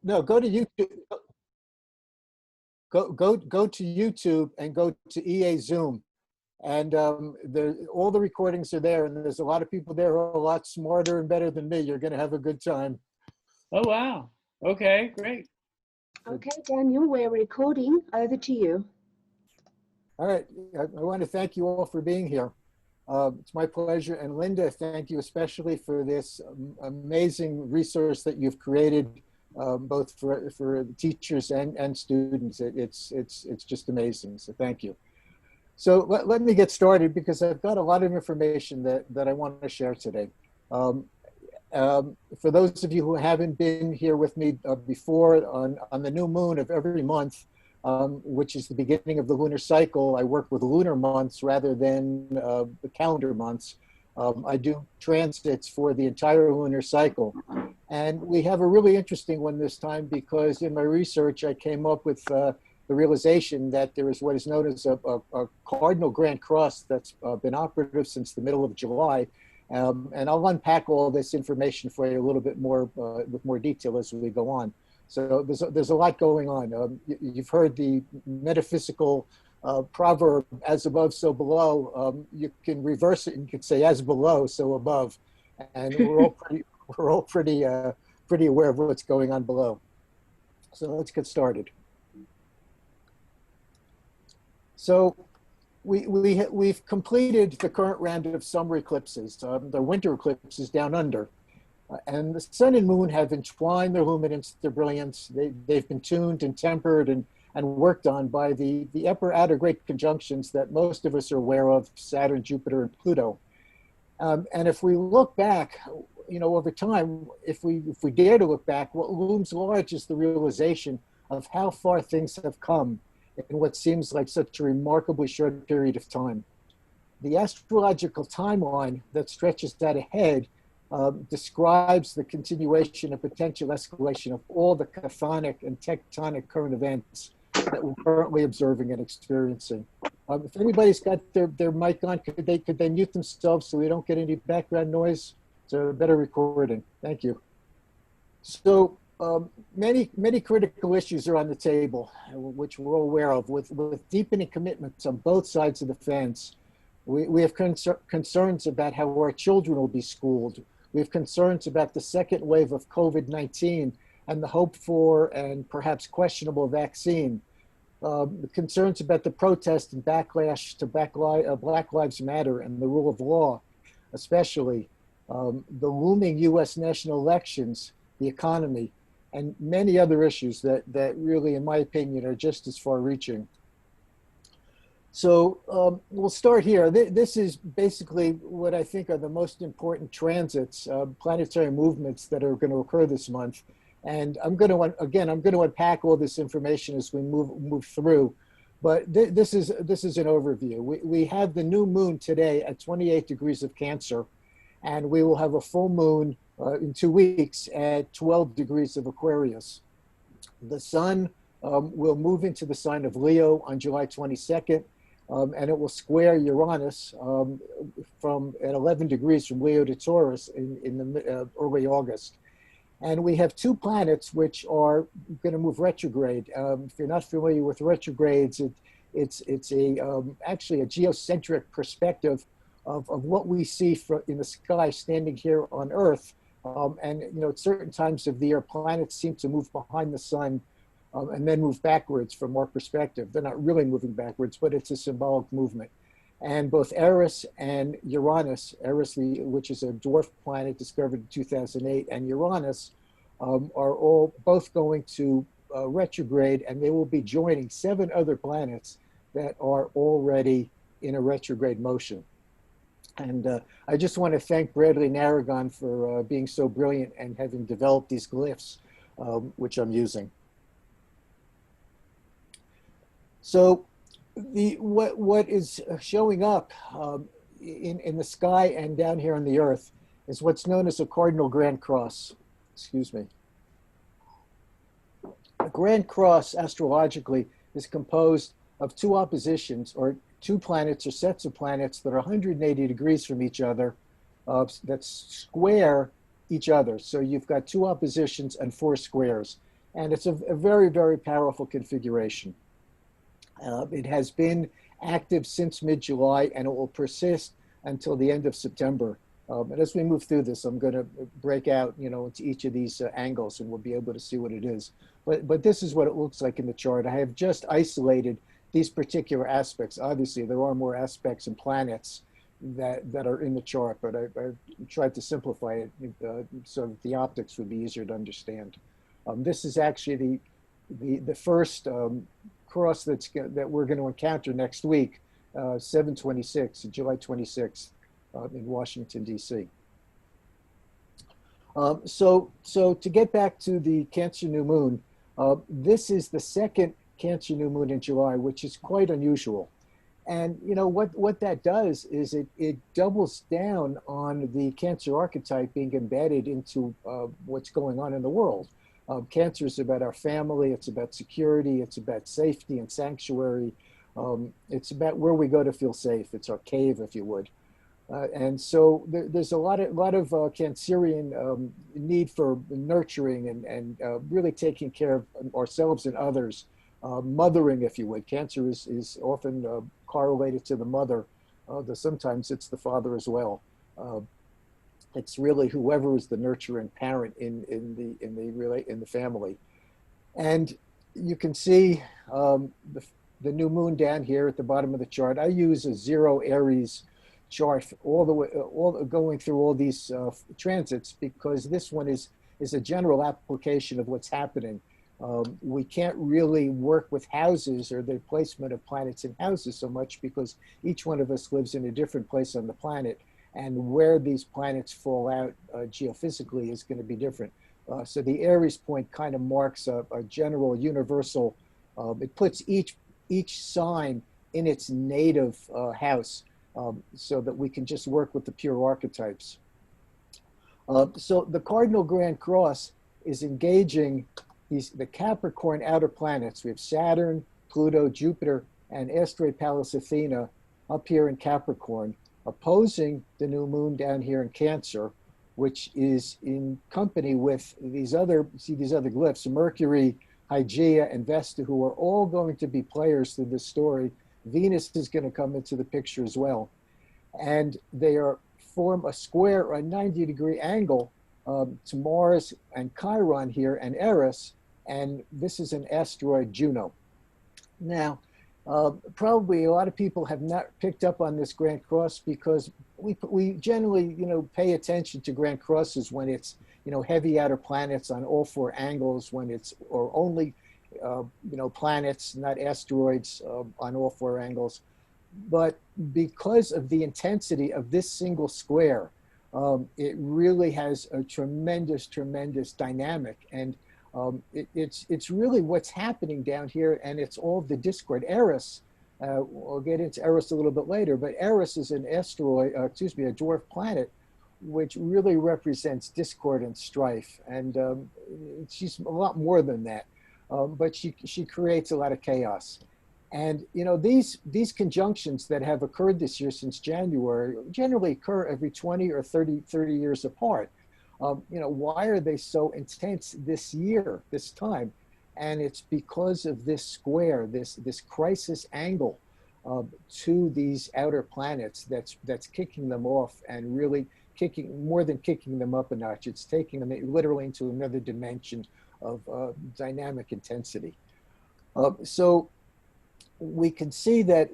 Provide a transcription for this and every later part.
no, go to YouTube. Go to YouTube and go to EA Zoom, and all the recordings are there. And there's a lot of people there who are a lot smarter and better than me. You're going to have a good time. Oh wow. Okay, great. Okay, Daniel, we're recording. Over to you. All right. I want to thank you all for being here. It's my pleasure. And Linda, thank you especially for this amazing resource that you've created, both for teachers and students. It's just amazing. So thank you. So let me get started because I've got a lot of information that I want to share today. For those of you who haven't been here with me before, on the new moon of every month, which is the beginning of the lunar cycle, I work with lunar months rather than the calendar months. I do transits for the entire lunar cycle. And we have a really interesting one this time because in my research, I came up with the realization that there is what is known as a Cardinal Grand Cross that's been operative since the middle of July. And I'll unpack all this information for you a little bit more with more detail as we go on. So there's a lot going on. You've heard the metaphysical proverb, as above, so below. You can reverse it and you can say as below, so above. And we're all pretty aware of what's going on below. So let's get started. So we've completed the current round of summer eclipses, the winter eclipses down under. And the sun and moon have entwined their luminance, their brilliance. They've been tuned and tempered and worked on by the upper outer great conjunctions that most of us are aware of, Saturn, Jupiter, and Pluto. And if we look back, over time, if we dare to look back, what looms large is the realization of how far things have come in what seems like such a remarkably short period of time. The astrological timeline that stretches out ahead describes the continuation and potential escalation of all the chthonic and tectonic current events that we're currently observing and experiencing. If anybody's got their mic on, could they mute themselves so we don't get any background noise? So better recording. Thank you. So many critical issues are on the table, which we're all aware of, with deepening commitments on both sides of the fence. We have concerns about how our children will be schooled. We have concerns about the second wave of COVID-19 and the hope for and perhaps questionable vaccine. The concerns about the protest and backlash to Black Lives Matter and the rule of law, especially the looming U.S. national elections, the economy, and many other issues that really, in my opinion, are just as far-reaching. So we'll start here. This is basically what I think are the most important transits, planetary movements that are going to occur this month. And I'm going to unpack all this information as we move through. But this is an overview. We have the new moon today at 28 degrees of Cancer, and we will have a full moon in 2 weeks at 12 degrees of Aquarius. The sun will move into the sign of Leo on July 22nd. And it will square Uranus at 11 degrees from Leo to Taurus in the early August. And we have two planets which are going to move retrograde. If you're not familiar with retrogrades, it's actually a geocentric perspective of what we see in the sky standing here on Earth. And at certain times of the year, planets seem to move behind the sun and then move backwards from our perspective. They're not really moving backwards, but it's a symbolic movement. And both Eris and Uranus, which is a dwarf planet discovered in 2008, and Uranus are all both going to retrograde, and they will be joining 7 other planets that are already in a retrograde motion. And I just want to thank Bradley Narragon for being so brilliant and having developed these glyphs, which I'm using. So what is showing up in the sky and down here on the Earth is what's known as a Cardinal Grand Cross. Excuse me. A Grand Cross, astrologically, is composed of 2 oppositions, or 2 planets or sets of planets that are 180 degrees from each other, that square each other. So you've got 2 oppositions and 4 squares. And it's a very, very powerful configuration. It has been active since mid-July, and it will persist until the end of September. And as we move through this, I'm going to break out, into each of these angles, and we'll be able to see what it is. But this is what it looks like in the chart. I have just isolated these particular aspects. Obviously, there are more aspects and planets that are in the chart, but I tried to simplify it so that the optics would be easier to understand. This is actually the first cross that we're going to encounter next week, 7/26, July 26th, in Washington, D.C. So to get back to the Cancer new moon, this is the second Cancer new moon in July, which is quite unusual. And what that does is it doubles down on the Cancer archetype being embedded into what's going on in the world. Cancer is about our family, it's about security, it's about safety and sanctuary. It's about where we go to feel safe. It's our cave, if you would. And so there's a lot of Cancerian need for nurturing and really taking care of ourselves and others, mothering, if you would. Cancer is often correlated to the mother, though sometimes it's the father as well. It's really whoever is the nurturing parent in the family. And you can see the new moon down here at the bottom of the chart. I use a 0 Aries chart going through all these transits, because this one is a general application of what's happening. We can't really work with houses or the placement of planets in houses so much, because each one of us lives in a different place on the planet, and where these planets fall out geophysically is going to be different. So the Aries point kind of marks a general universal. It puts each sign in its native house, so that we can just work with the pure archetypes. So the Cardinal Grand Cross is engaging the Capricorn outer planets. We have Saturn, Pluto, Jupiter, and asteroid Pallas Athena up here in Capricorn, opposing the new moon down here in Cancer, which is in company with these other glyphs, Mercury, Hygeia, and Vesta, who are all going to be players through this story. Venus is going to come into the picture as well. And they form a square or a 90-degree angle to Mars and Chiron here and Eris. And this is an asteroid Juno. Now, probably a lot of people have not picked up on this Grand Cross, because we generally, pay attention to Grand Crosses when it's, heavy outer planets on all 4 angles, or only, planets, not asteroids, on all 4 angles. But because of the intensity of this single square, it really has a tremendous dynamic. And it's really what's happening down here, and it's all the discord. Eris, we'll get into Eris a little bit later, but Eris is an asteroid, a dwarf planet, which really represents discord and strife. And she's a lot more than that, but she creates a lot of chaos. And these conjunctions that have occurred this year since January generally occur every 20 or 30 years apart. Why are they so intense this year, this time? And it's because of this square, this crisis angle to these outer planets that's kicking them off, and really more than kicking them up a notch. It's taking them literally into another dimension of dynamic intensity. So we can see that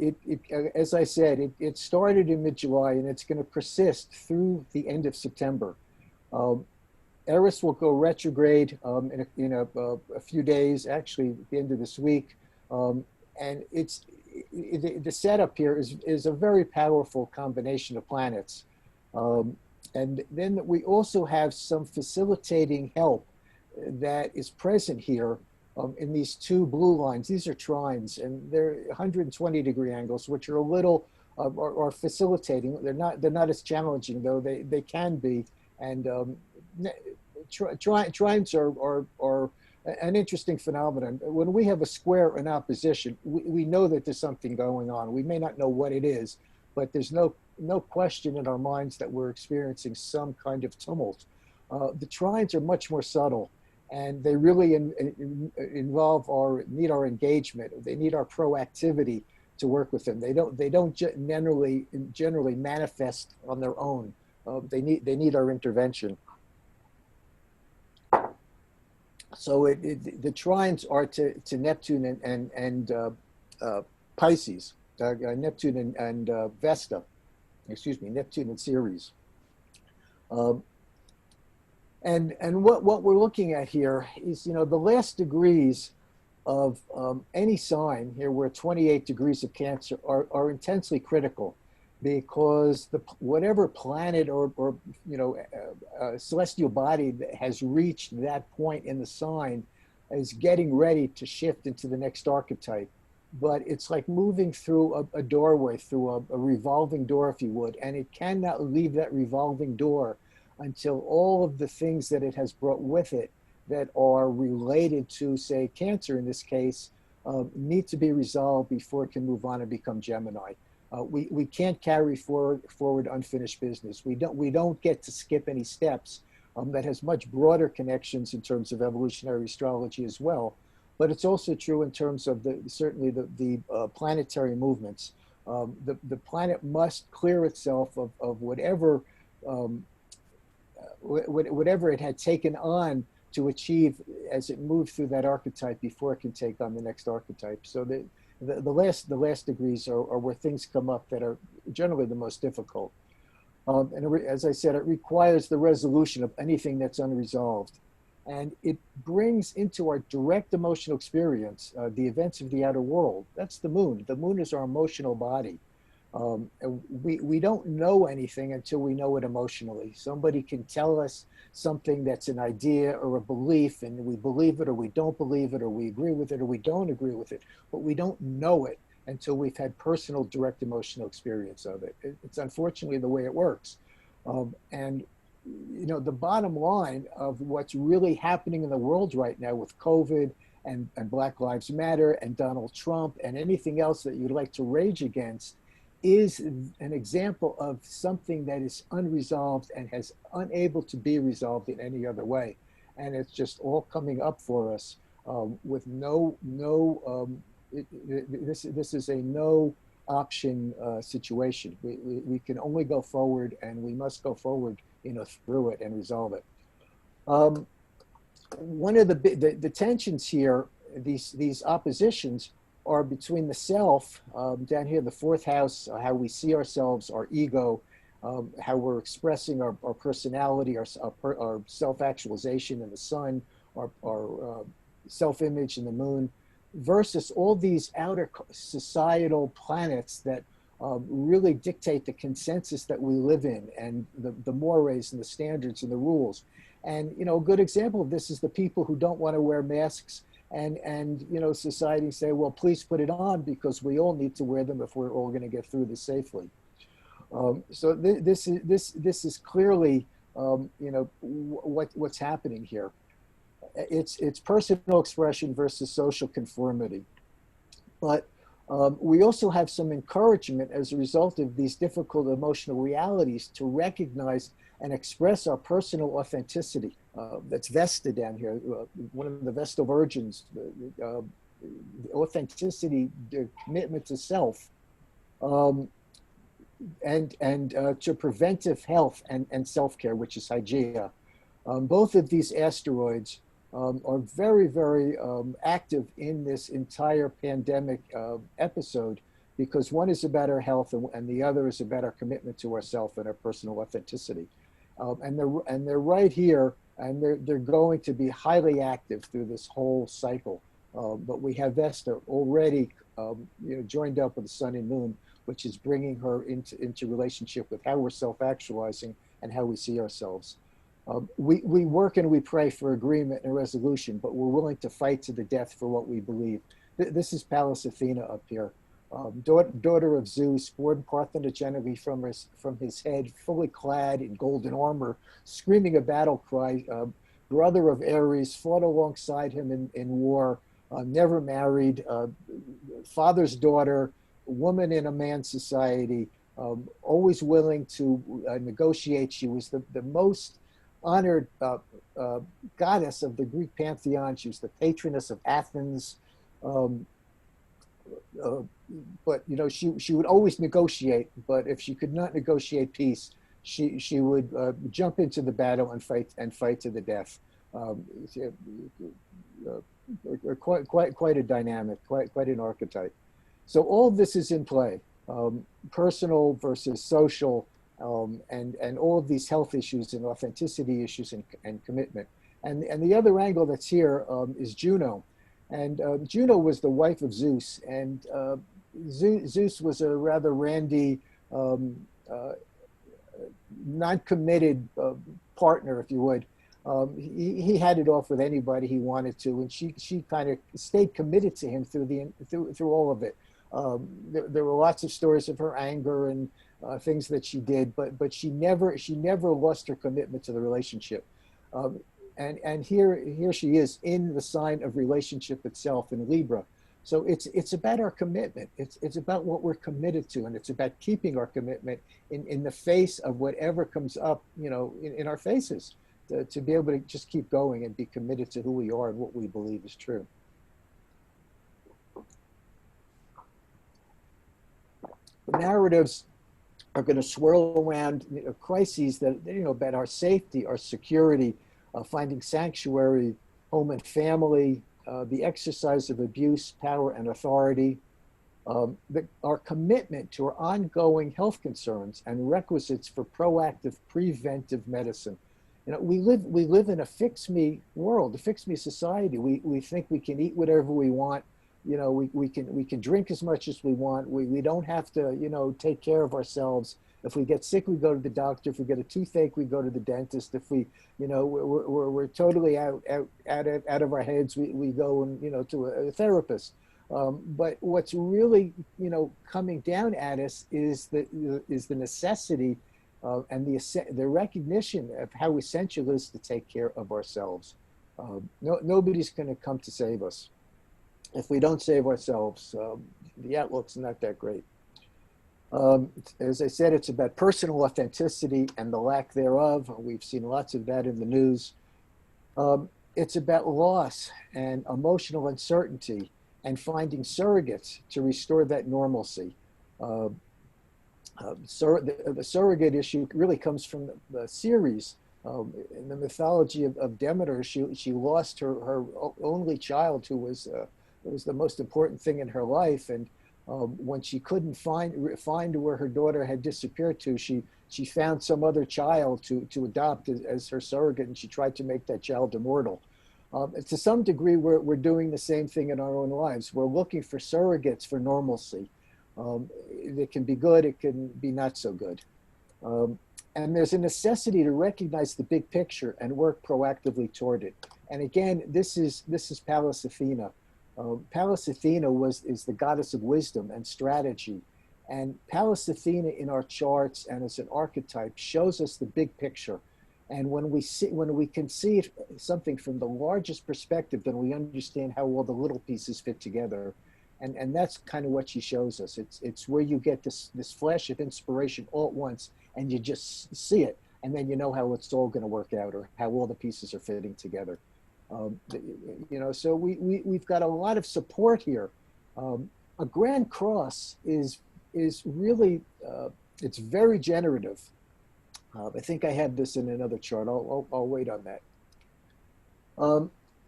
as I said, it started in mid-July, and it's going to persist through the end of September. Eris will go retrograde in a few days, actually at the end of this week. And the setup here is a very powerful combination of planets. And then we also have some facilitating help that is present here in these 2 blue lines. These are trines, and they're 120-degree angles, which are a little are facilitating. They're not as challenging, though they can be. And trines are an interesting phenomenon. When we have a square in opposition, we know that there's something going on. We may not know what it is, but there's no question in our minds that we're experiencing some kind of tumult. The trines are much more subtle, and they really involve need our engagement. They need our proactivity to work with them. They don't generally manifest on their own. They need our intervention. So the trines are to Neptune and Pisces, Neptune and Vesta, excuse me, Neptune and Ceres. And what we're looking at here is, the last degrees of any sign here, where 28 degrees of Cancer are intensely critical, because whatever planet or celestial body that has reached that point in the sign is getting ready to shift into the next archetype. But it's like moving through a doorway, through a revolving door, if you would, and it cannot leave that revolving door until all of the things that it has brought with it that are related to, say, Cancer in this case, need to be resolved before it can move on and become Gemini. We can't carry forward unfinished business. We don't get to skip any steps. That has much broader connections in terms of evolutionary astrology as well. But it's also true in terms of certainly the planetary movements. The planet must clear itself of whatever it had taken on to achieve as it moved through that archetype before it can take on the next archetype. So the last degrees are where things come up that are generally the most difficult. And as I said, it requires the resolution of anything that's unresolved. And it brings into our direct emotional experience the events of the outer world. That's the moon. The moon is our emotional body. We don't know anything until we know it emotionally. Somebody can tell us something that's an idea or a belief, and we believe it or we don't believe it, or we agree with it or we don't agree with it, but we don't know it until we've had personal direct emotional experience of it. It's unfortunately the way it works. And the bottom line of what's really happening in the world right now with COVID and Black Lives Matter and Donald Trump and anything else that you'd like to rage against is an example of something that is unresolved and has unable to be resolved in any other way. And it's just all coming up for us with this is a no option situation. We can only go forward, and we must go forward, through it and resolve it. One of the tensions here, these oppositions, are between the self, down here, the fourth house, how we see ourselves, our ego, how we're expressing our personality, our self-actualization in the sun, our self-image in the moon, versus all these outer societal planets that really dictate the consensus that we live in, and the mores and the standards and the rules. And, a good example of this is the people who don't want to wear masks, and society say, well, please put it on because we all need to wear them if we're all going to get through this safely. So this is clearly, what's happening here. It's personal expression versus social conformity. But we also have some encouragement as a result of these difficult emotional realities to recognize and express our personal authenticity. That's Vesta down here, one of the Vestal virgins, the authenticity, the commitment to self, and to preventive health and self-care, which is Hygeia. Both of these asteroids are very, very active in this entire pandemic episode, because one is about our health and the other is about our commitment to ourself and our personal authenticity. And they're right here, and they're going to be highly active through this whole cycle. But we have Vesta already, joined up with the sun and moon, which is bringing her into relationship with how we're self-actualizing and how we see ourselves. We work and we pray for agreement and resolution, but we're willing to fight to the death for what we believe. This is Pallas Athena up here, daughter of Zeus, born parthenogenically from his head, fully clad in golden armor, screaming a battle cry, brother of Ares, fought alongside him in war, never married, father's daughter, woman in a man's society, always willing to negotiate. She was the most honored goddess of the Greek pantheon. She was the patroness of Athens. Um, but you know, she would always negotiate. But if she could not negotiate peace, she would jump into the battle and fight to the death. Um, quite a dynamic, quite an archetype. So all of this is in play, personal versus social, and all of these health issues and authenticity issues and commitment. And the other angle that's here is Juno. And Juno was the wife of Zeus, and Zeus was a rather randy, um, uh, non-committed partner, if you would. He had it off with anybody he wanted to, and she kind of stayed committed to him through all of it. There were lots of stories of her anger and things that she did, but she never lost her commitment to the relationship. And here she is in the sign of relationship itself in Libra. So it's about our commitment. It's about what we're committed to, and it's about keeping our commitment in the face of whatever comes up, you know, in our faces, to be able to just keep going and be committed to who we are and what we believe is true. The narratives are going to swirl around, you know, crises that, you know, about our safety, our security, finding sanctuary, home and family, the exercise of abuse, power, and authority, our commitment to our ongoing health concerns and requisites for proactive preventive medicine. You know, we live in a fix me world, a fix me society. We think we can eat whatever we want. You know, we can drink as much as we want. We don't have to, you know, take care of ourselves. If we get sick, we go to the doctor. If we get a toothache, we go to the dentist. If we, you know, we're totally out of our heads, we go and, you know, to a therapist. But what's really, you know, coming down at us is the necessity and the recognition of how essential it is to take care of ourselves. Nobody's going to come to save us. If we don't save ourselves, the outlook's not that great. As I said, it's about personal authenticity and the lack thereof. We've seen lots of that in the news. It's about loss and emotional uncertainty and finding surrogates to restore that normalcy. The surrogate issue really comes from the Ceres. In the mythology of Demeter, she lost her only child, who was the most important thing in her life. And when she couldn't find where her daughter had disappeared to, she found some other child to adopt as her surrogate, and she tried to make that child immortal. To some degree, we're doing the same thing in our own lives. We're looking for surrogates for normalcy. It can be good, it can be not so good. And there's a necessity to recognize the big picture and work proactively toward it. And again, this is Pallas Athena. Pallas Athena is the goddess of wisdom and strategy. And Pallas Athena in our charts and as an archetype shows us the big picture. And when we can see something from the largest perspective, then we understand how all the little pieces fit together. And that's kind of what she shows us. It's where you get this flash of inspiration all at once, and you just see it, and then you know how it's all going to work out, or how all the pieces are fitting together. You know, so we've got a lot of support here. A Grand Cross is really it's very generative. I think I have this in another chart. I'll wait on that.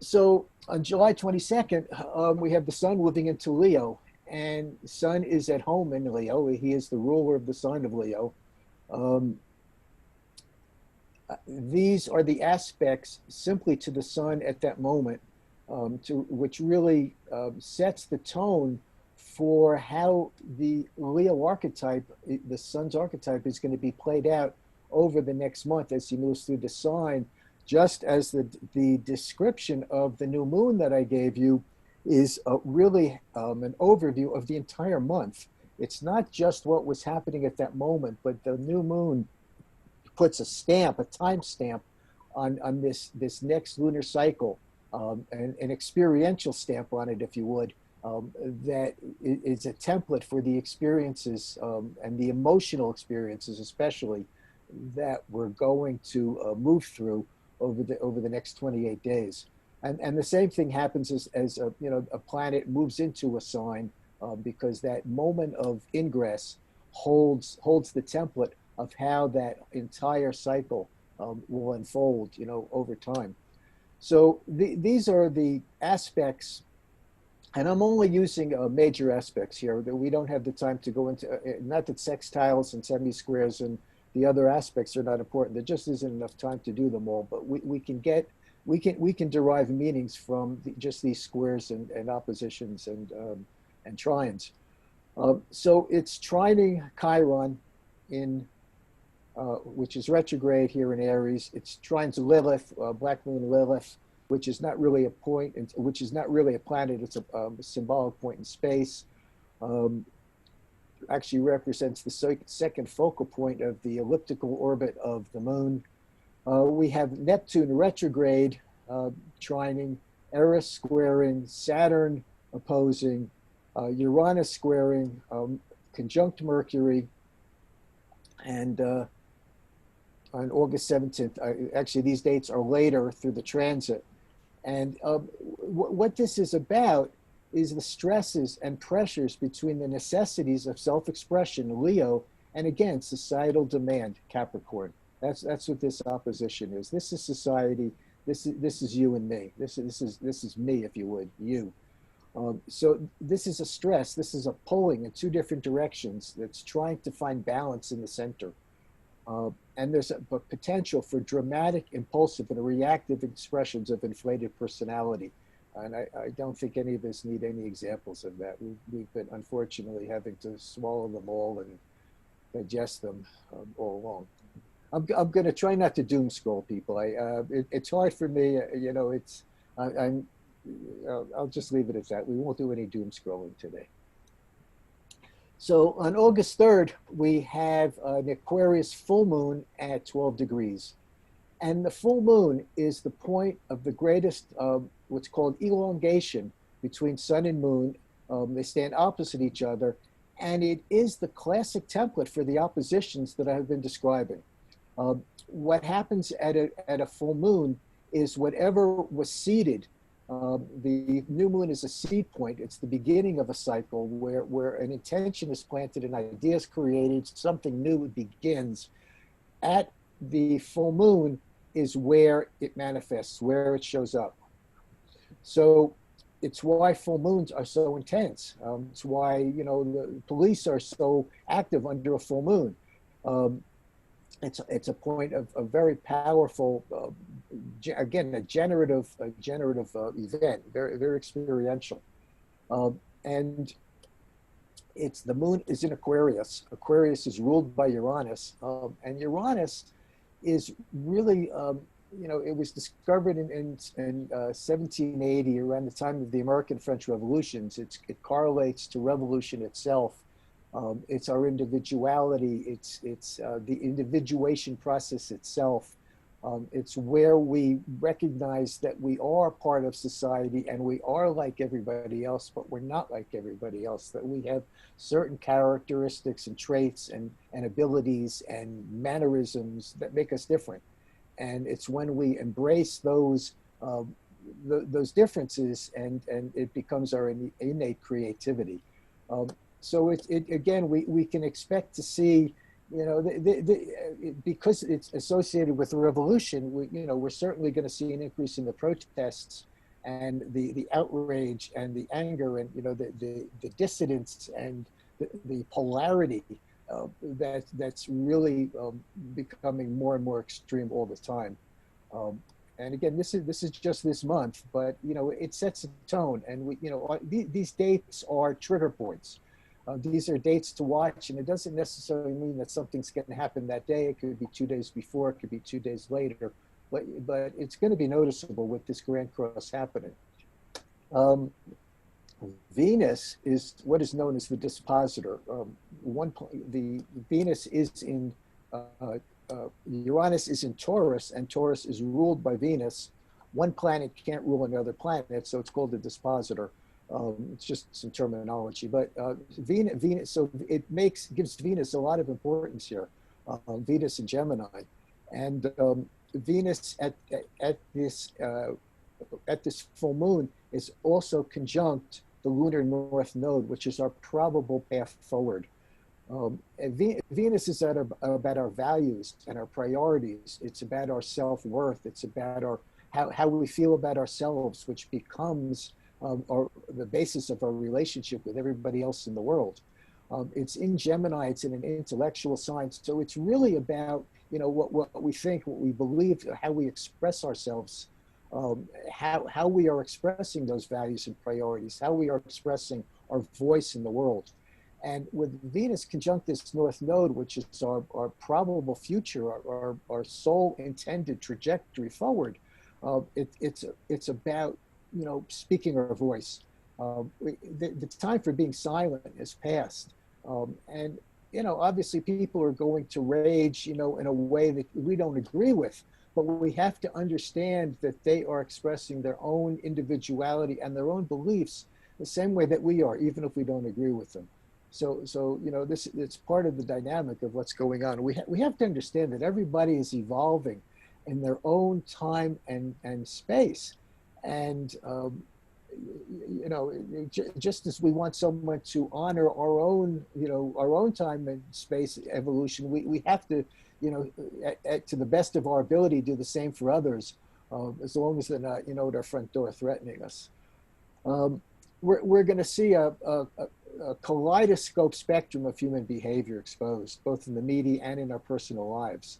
So on July 22nd, we have the sun moving into Leo, and Sun is at home in Leo. He is the ruler of the sign of Leo. These are the aspects simply to the sun at that moment, which really sets the tone for how the Leo archetype, the sun's archetype, is going to be played out over the next month as he moves through the sign. Just as the description of the new moon that I gave you is really an overview of the entire month. It's not just what was happening at that moment, but the new moon puts a stamp, a time stamp on this next lunar cycle, an experiential stamp on it, if you would, that is a template for the experiences and the emotional experiences, especially, that we're going to move through over the next 28 days. And the same thing happens as you know, a planet moves into a sign, because that moment of ingress holds the template of how that entire cycle will unfold, you know, over time. So these are the aspects, and I'm only using major aspects here. That we don't have the time to go into. Not that sextiles and semi-squares and the other aspects are not important. There just isn't enough time to do them all. But we can derive meanings from just these squares and oppositions and trines. So it's trining Chiron in which is retrograde here in Aries. It's trines Lilith, Black Moon Lilith, which is not really a point, which is not really a planet. It's a symbolic point in space. Actually represents the second focal point of the elliptical orbit of the moon. We have Neptune retrograde, trining, Eris squaring, Saturn opposing, Uranus squaring, conjunct Mercury, and on August 17th. Actually, these dates are later through the transit. And what this is about is the stresses and pressures between the necessities of self-expression, Leo, and again, societal demand, Capricorn. That's what this opposition is. This is society. This is you and me. This is me, if you would, you. So this is a stress. This is a pulling in two different directions that's trying to find balance in the center. And there's a potential for dramatic, impulsive, and reactive expressions of inflated personality. And I don't think any of us need any examples of that. We've been, unfortunately, having to swallow them all and digest them all along. I'm going to try not to doom scroll people. It's hard for me, you know, I'll just leave it at that. We won't do any doom scrolling today. So on August 3rd, we have an Aquarius full moon at 12 degrees. And the full moon is the point of the greatest, what's called elongation between sun and moon. They stand opposite each other. And it is the classic template for the oppositions that I have been describing. What happens at a full moon is whatever was seeded. The new moon is a seed point. It's the beginning of a cycle where an intention is planted, an idea is created, something new begins. At the full moon is where it manifests, where it shows up. So it's why full moons are so intense. It's why, you know, the police are so active under a full moon. It's a point of a very powerful, again, a generative event, very, very experiential. And it's the moon is in Aquarius. Aquarius is ruled by Uranus. And Uranus is really, you know, it was discovered in 1780, around the time of the American-French revolutions. It correlates to revolution itself. It's our individuality. It's the individuation process itself. It's where we recognize that we are part of society and we are like everybody else, but we're not like everybody else, that we have certain characteristics and traits and abilities and mannerisms that make us different. And it's when we embrace those differences and it becomes our innate creativity. So again, we can expect to see, you know, because it's associated with the revolution, we're certainly going to see an increase in the protests and the outrage and the anger and, you know, the dissidence and the polarity that's really becoming more and more extreme all the time. And again, this is just this month, but, you know, it sets a tone, and these dates are trigger points. These are dates to watch, and it doesn't necessarily mean that something's going to happen that day. It could be 2 days before, it could be 2 days later, but it's going to be noticeable with this Grand Cross happening. Venus is what is known as the dispositor. The Venus is in, Uranus is in Taurus, and Taurus is ruled by Venus. One planet can't rule another planet, so it's called the dispositor. It's just some terminology, but Venus, so it gives Venus a lot of importance here. Venus in Gemini. And Venus at this full moon is also conjunct the lunar north node, which is our probable path forward. Venus is about our values and our priorities. It's about our self-worth. It's about how we feel about ourselves, which becomes the basis of our relationship with everybody else in the world. It's in Gemini. It's in an intellectual sign. So it's really about, what we think, what we believe, how we express ourselves, how we are expressing those values and priorities, how we are expressing our voice in the world. And with Venus conjunct this North Node, which is our probable future, our sole intended trajectory forward, it's about, speaking our voice. The time for being silent is past. And, obviously people are going to rage, in a way that we don't agree with, but we have to understand that they are expressing their own individuality and their own beliefs the same way that we are, even if we don't agree with them. So it's part of the dynamic of what's going on. We have to understand that everybody is evolving in their own time and space. And, just as we want someone to honor our own time and space evolution, we have to, to the best of our ability, do the same for others, as long as they're not, at our front door threatening us. We're going to see a kaleidoscope spectrum of human behavior exposed, both in the media and in our personal lives.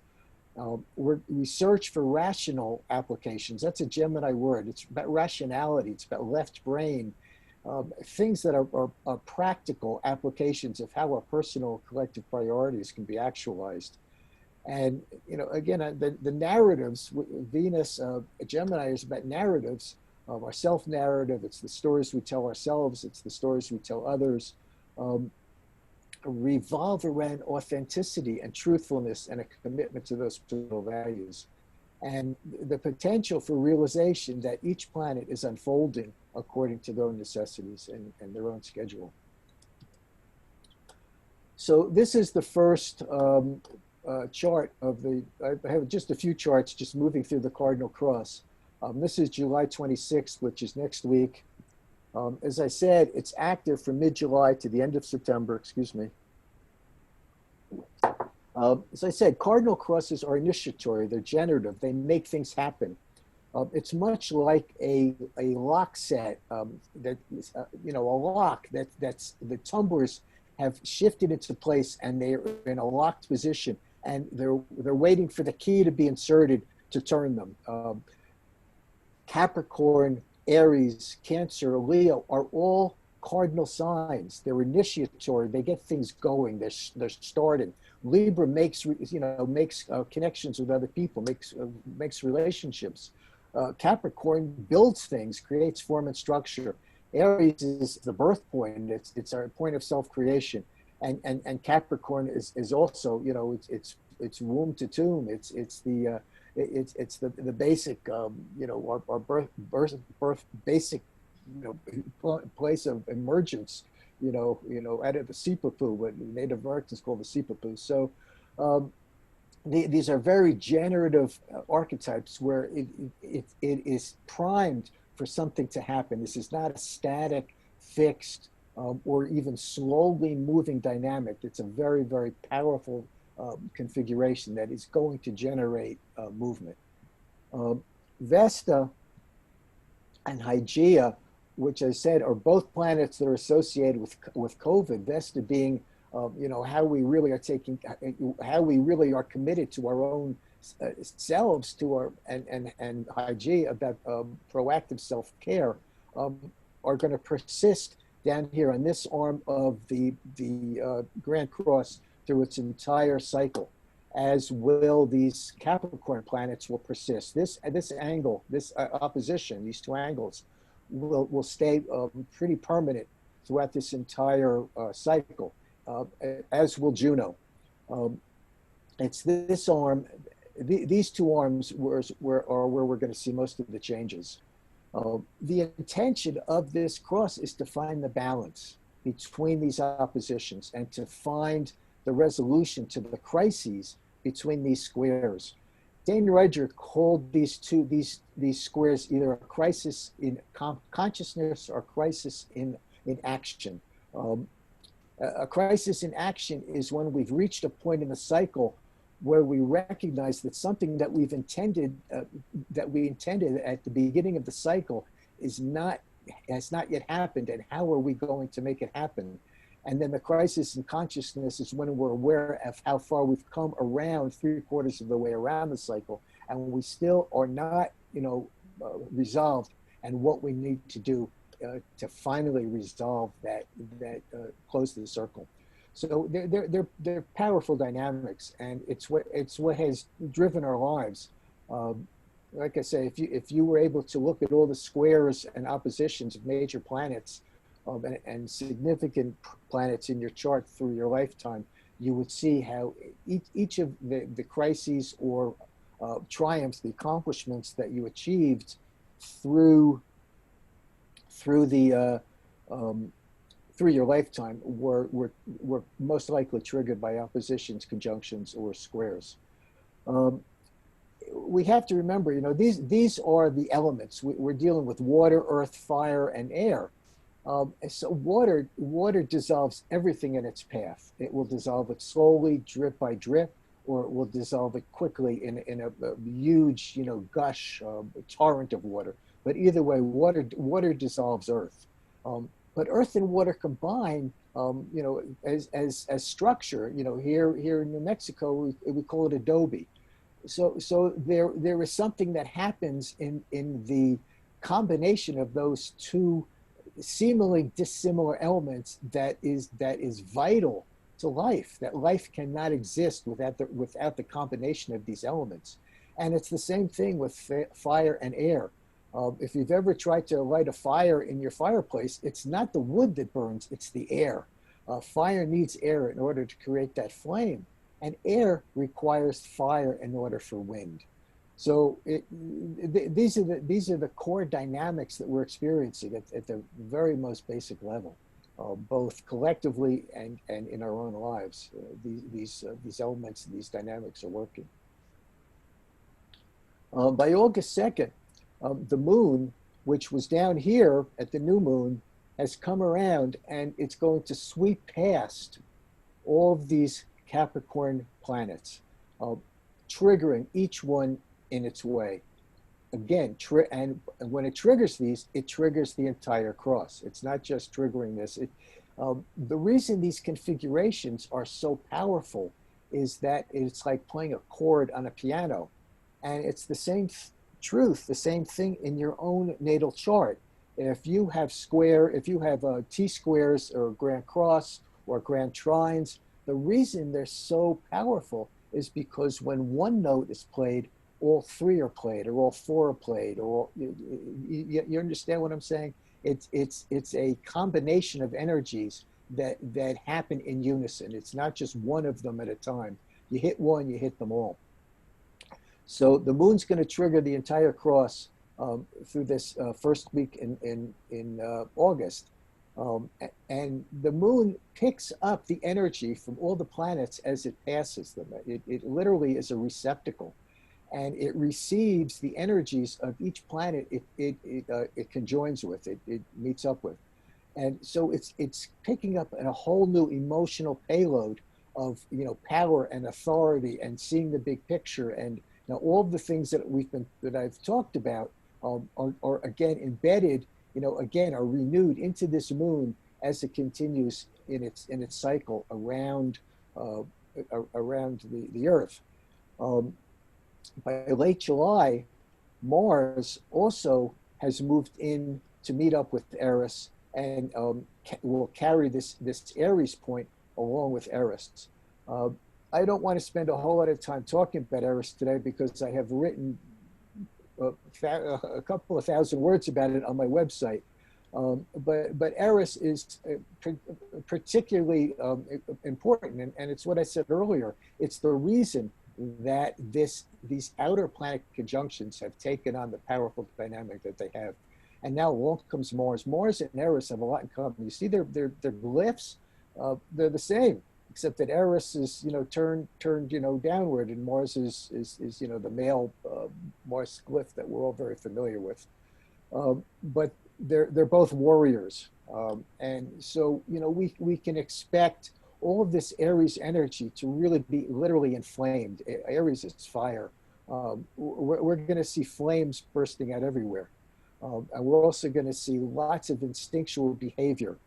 We search for rational applications. That's a Gemini word. It's about rationality. It's about left brain, things that are practical applications of how our personal collective priorities can be actualized. And, again, the narratives, Venus, Gemini is about narratives, of our self-narrative. It's the stories we tell ourselves. It's the stories we tell others. Revolve around authenticity and truthfulness and a commitment to those personal values. And the potential for realization that each planet is unfolding according to their own necessities and their own schedule. So this is the first chart of I have just a few charts just moving through the Cardinal Cross. This is July 26th, which is next week. As I said, it's active from mid-July to the end of September, excuse me. As I said, cardinal crosses are initiatory, they're generative, they make things happen. It's much like a lock set, that a lock that's the tumblers have shifted into place and they're in a locked position and they're waiting for the key to be inserted to turn them. Capricorn, Aries, Cancer, Leo are all cardinal signs. They're initiatory. They get things going. They're started. Libra makes connections with other people, makes relationships. Capricorn builds things, creates form and structure. Aries is the birth point. It's our point of self-creation, and Capricorn is also it's womb to tomb. It's the basic, our birth basic, place of emergence, out of the Sipapoo, what Native Americans call the Sipapoo. So these are very generative archetypes where it is primed for something to happen. This is not a static, fixed, or even slowly moving dynamic. It's a very, very powerful configuration that is going to generate movement. Vesta and Hygeia, which I said are both planets that are associated with COVID. Vesta being, how we really are committed to our own selves, and Hygeia about proactive self-care, are going to persist down here on this arm of the Grand Cross through its entire cycle, as will these Capricorn planets will persist. This angle, this opposition, these two angles will stay pretty permanent throughout this entire cycle, as will Juno. It's this arm, these two arms are where we're going to see most of the changes. The intention of this cross is to find the balance between these oppositions and to find the resolution to the crises between these squares. Dane Rudger called these squares either a crisis in consciousness or crisis in action. A crisis in action is when we've reached a point in the cycle where we recognize that something that we intended at the beginning of the cycle has not yet happened, and how are we going to make it happen? And then the crisis in consciousness is when we're aware of how far we've come around 3/4 of the way around the cycle, and we still are not, resolved, and what we need to do to finally resolve that close to the circle. So they're powerful dynamics, and it's what has driven our lives. Like I say, if you were able to look at all the squares and oppositions of major planets and significant planets in your chart through your lifetime, you would see how each of the crises or triumphs, the accomplishments that you achieved through your lifetime were most likely triggered by oppositions, conjunctions, or squares. We have to remember, these are the elements. We're dealing with water, earth, fire, and air. So water dissolves everything in its path. It will dissolve it slowly, drip by drip, or it will dissolve it quickly in a huge, gush, torrent of water. But either way, water dissolves earth. But earth and water combine, as structure. Here in New Mexico, we call it adobe. So there is something that happens in the combination of those two seemingly dissimilar elements that is vital to life. That life cannot exist without the combination of these elements. And it's the same thing with fire and air. If you've ever tried to light a fire in your fireplace, it's not the wood that burns, it's the air. Fire needs air in order to create that flame, and air requires fire in order for wind. So these are the core dynamics that we're experiencing at the very most basic level, both collectively and in our own lives. These elements, these dynamics are working. By August 2nd, the moon, which was down here at the new moon, has come around, and it's going to sweep past all of these Capricorn planets, triggering each one in its way. Again, and when it triggers these, it triggers the entire cross. It's not just triggering this. The reason these configurations are so powerful is that it's like playing a chord on a piano, and it's the same truth, the same thing in your own natal chart. If you have T-squares or Grand Cross or Grand Trines, the reason they're so powerful is because when one note is played, all three are played, or all four are played, or you understand what I'm saying? It's a combination of energies that happen in unison. It's not just one of them at a time. You hit one, you hit them all. So the moon's going to trigger the entire cross through this first week in August. And the moon picks up the energy from all the planets as it passes them. It literally is a receptacle, and it receives the energies of each planet it conjoins with, it meets up with. And so it's picking up a whole new emotional payload of power and authority and seeing the big picture. And now all the things that I've talked about are again embedded, again are renewed into this moon as it continues in its cycle around the Earth. By late July, Mars also has moved in to meet up with Eris, and will carry this Aries point along with Eris. I don't want to spend a whole lot of time talking about Eris today because I have written a couple of thousand words about it on my website. But Eris is particularly important, and it's what I said earlier. It's the reason that these outer planet conjunctions have taken on the powerful dynamic that they have. And now along comes Mars. Mars and Eris have a lot in common. You see their glyphs, they're the same. except that Eris is, turned, downward, and Mars is the male Mars glyph that we're all very familiar with. But they're both warriors, and so we can expect all of this Aries energy to really be literally inflamed. Aries is fire. We're going to see flames bursting out everywhere, and we're also going to see lots of instinctual behavior.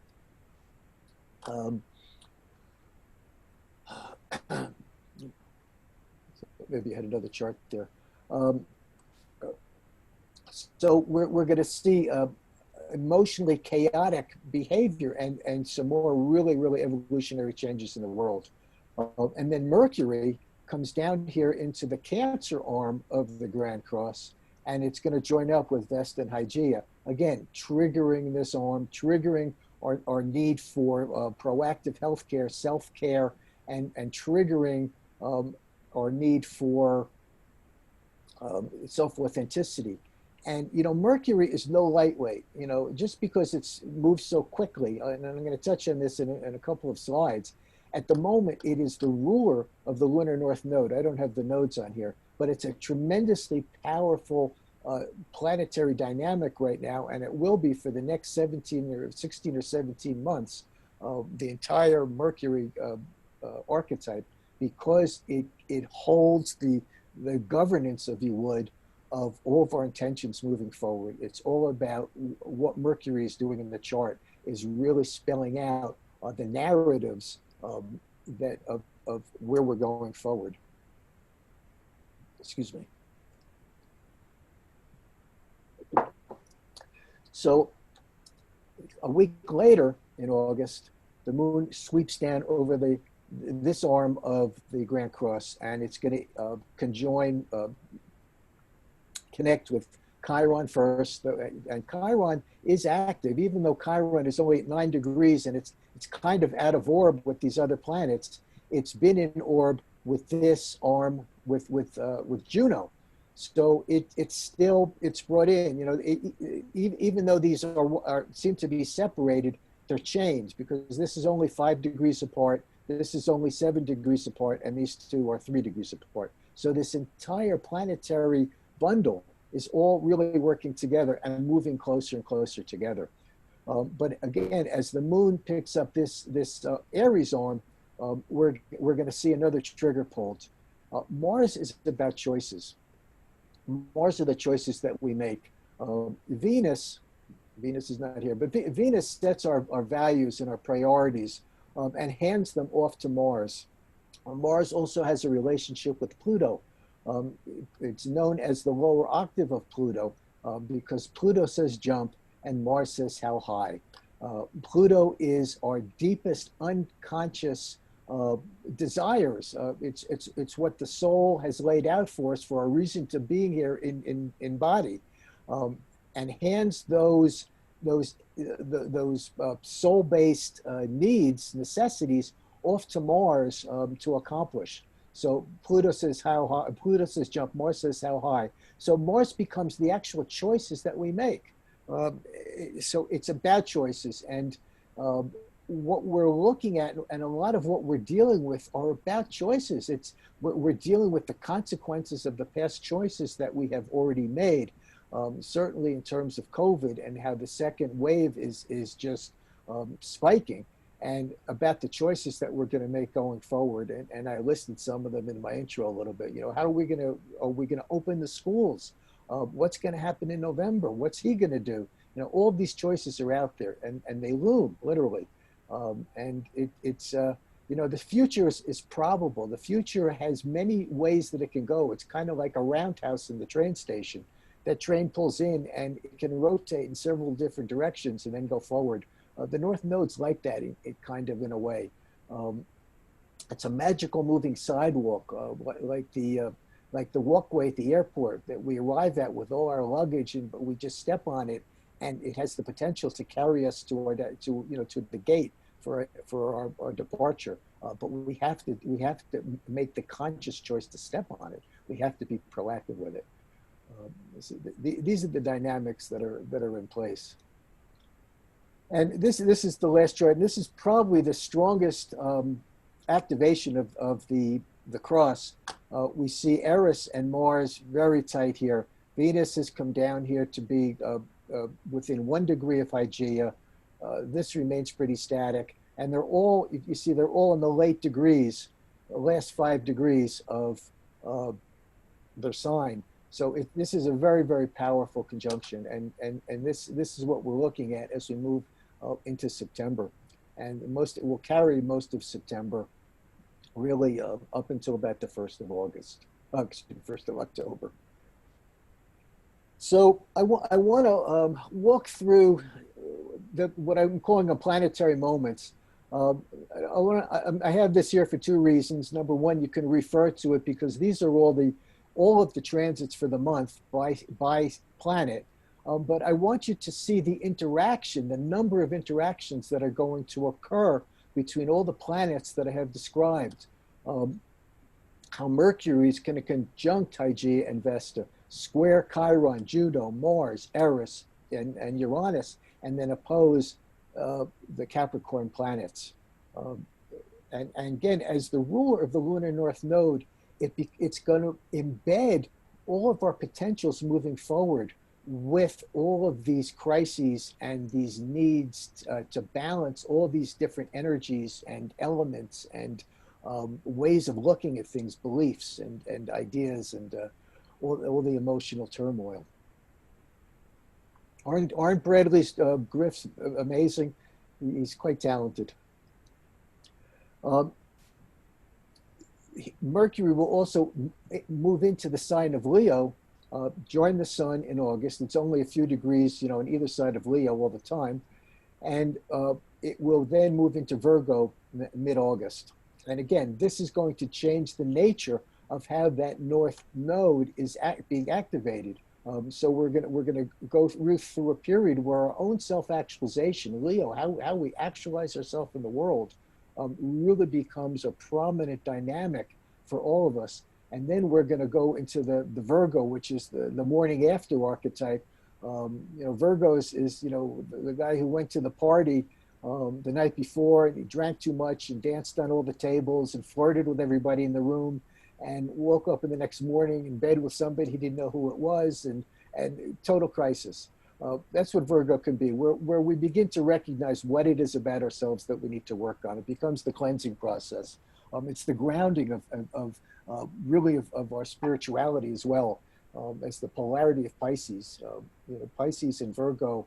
Maybe I had another chart there. So we're going to see emotionally chaotic behavior and some more really, really evolutionary changes in the world. And then Mercury comes down here into the Cancer arm of the Grand Cross, and it's going to join up with Vesta and Hygeia, again, triggering this arm, triggering our need for proactive healthcare, self-care, and triggering our need for self-authenticity. And, Mercury is no lightweight, just because it's moved so quickly, and I'm going to touch on this in a couple of slides. At the moment, it is the ruler of the lunar north node. I don't have the nodes on here, but it's a tremendously powerful planetary dynamic right now, and it will be for the next 16 or 17 months, the entire Mercury archetype, because it holds the governance, if you would, of all of our intentions moving forward. It's all about what Mercury is doing in the chart, is really spelling out the narratives of where we're going forward. Excuse me. So a week later in August, the moon sweeps down over this arm of the Grand Cross, and it's going to connect with Chiron first, and Chiron is active, even though Chiron is only at 9 degrees and it's kind of out of orb with these other planets. It's been in orb with this arm with Juno, so it's brought in. Even though these seem to be separated, they're changed, because this is only 5 degrees apart, this is only 7 degrees apart, and these two are 3 degrees apart. So this entire planetary bundle is all really working together and moving closer and closer together. But again, as the moon picks up this Aries arm, we're going to see another trigger pulled. Mars is about choices. Mars are the choices that we make. Venus is not here, but Venus sets our values and our priorities and hands them off to Mars. Mars also has a relationship with Pluto. It's known as the lower octave of Pluto because Pluto says jump and Mars says how high. Pluto is our deepest unconscious desires. It's what the soul has laid out for us for our reason to being here in body, and hands those soul-based needs, necessities off to Mars to accomplish. So Pluto says how high, Pluto says jump, Mars says how high. So Mars becomes the actual choices that we make. So it's about choices, and what we're looking at, and a lot of what we're dealing with are about choices. We're dealing with the consequences of the past choices that we have already made. Certainly in terms of COVID and how the second wave is just spiking, and about the choices that we're going to make going forward. And I listed some of them in my intro a little bit. How are we going to open the schools? What's going to happen in November? What's he going to do? All of these choices are out there, and they loom literally. And it's the future is probable. The future has many ways that it can go. It's kind of like a roundhouse in the train station. That train pulls in and it can rotate in several different directions and then go forward. The North Node's like that, it kind of in a way. It's a magical moving sidewalk, like the walkway at the airport that we arrive at with all our luggage, but we just step on it, and it has the potential to carry us to the gate for our departure. But we have to make the conscious choice to step on it. We have to be proactive with it. These are the dynamics that are in place. And this is the last chart, and this is probably the strongest activation of the cross, we see Eris and Mars very tight here. Venus has come down here to be within 1 degree of Hygeia. This remains pretty static. And they're all, you see, they're all in the late degrees, the last 5 degrees of their sign. So this is a very, very powerful conjunction. And this is what we're looking at as we move into September. And it will carry most of September, really up until about the 1st of August, excuse me, 1st of October. So I want to walk through what I'm calling a planetary moments. I have this here for 2 reasons. Number one, you can refer to it because these are all of the transits for the month by planet. But I want you to see the interaction, the number of interactions that are going to occur between all the planets that I have described. How Mercury is going to conjunct Hygeia and Vesta, square Chiron, Juno, Mars, Eris, and Uranus, and then oppose the Capricorn planets. And again, as the ruler of the lunar north node, it's going to embed all of our potentials moving forward with all of these crises and these needs to balance all these different energies and elements and ways of looking at things, beliefs and ideas and all the emotional turmoil. Aren't Bradley's glyphs amazing? He's quite talented. Mercury will also move into the sign of Leo, join the sun in August. It's only a few degrees, on either side of Leo all the time. And it will then move into Virgo mid-August. And again, this is going to change the nature of how that north node is being activated. So we're gonna go through a period where our own self-actualization, Leo, how we actualize ourselves in the world, really becomes a prominent dynamic for all of us. And then we're going to go into the Virgo, which is the morning after archetype. Virgo is the guy who went to the party the night before and he drank too much and danced on all the tables and flirted with everybody in the room and woke up in the next morning in bed with somebody he didn't know who it was and total crisis. That's what Virgo can be, where we begin to recognize what it is about ourselves that we need to work on. It becomes the cleansing process. It's the grounding of our spirituality as well as the polarity of Pisces. Pisces and Virgo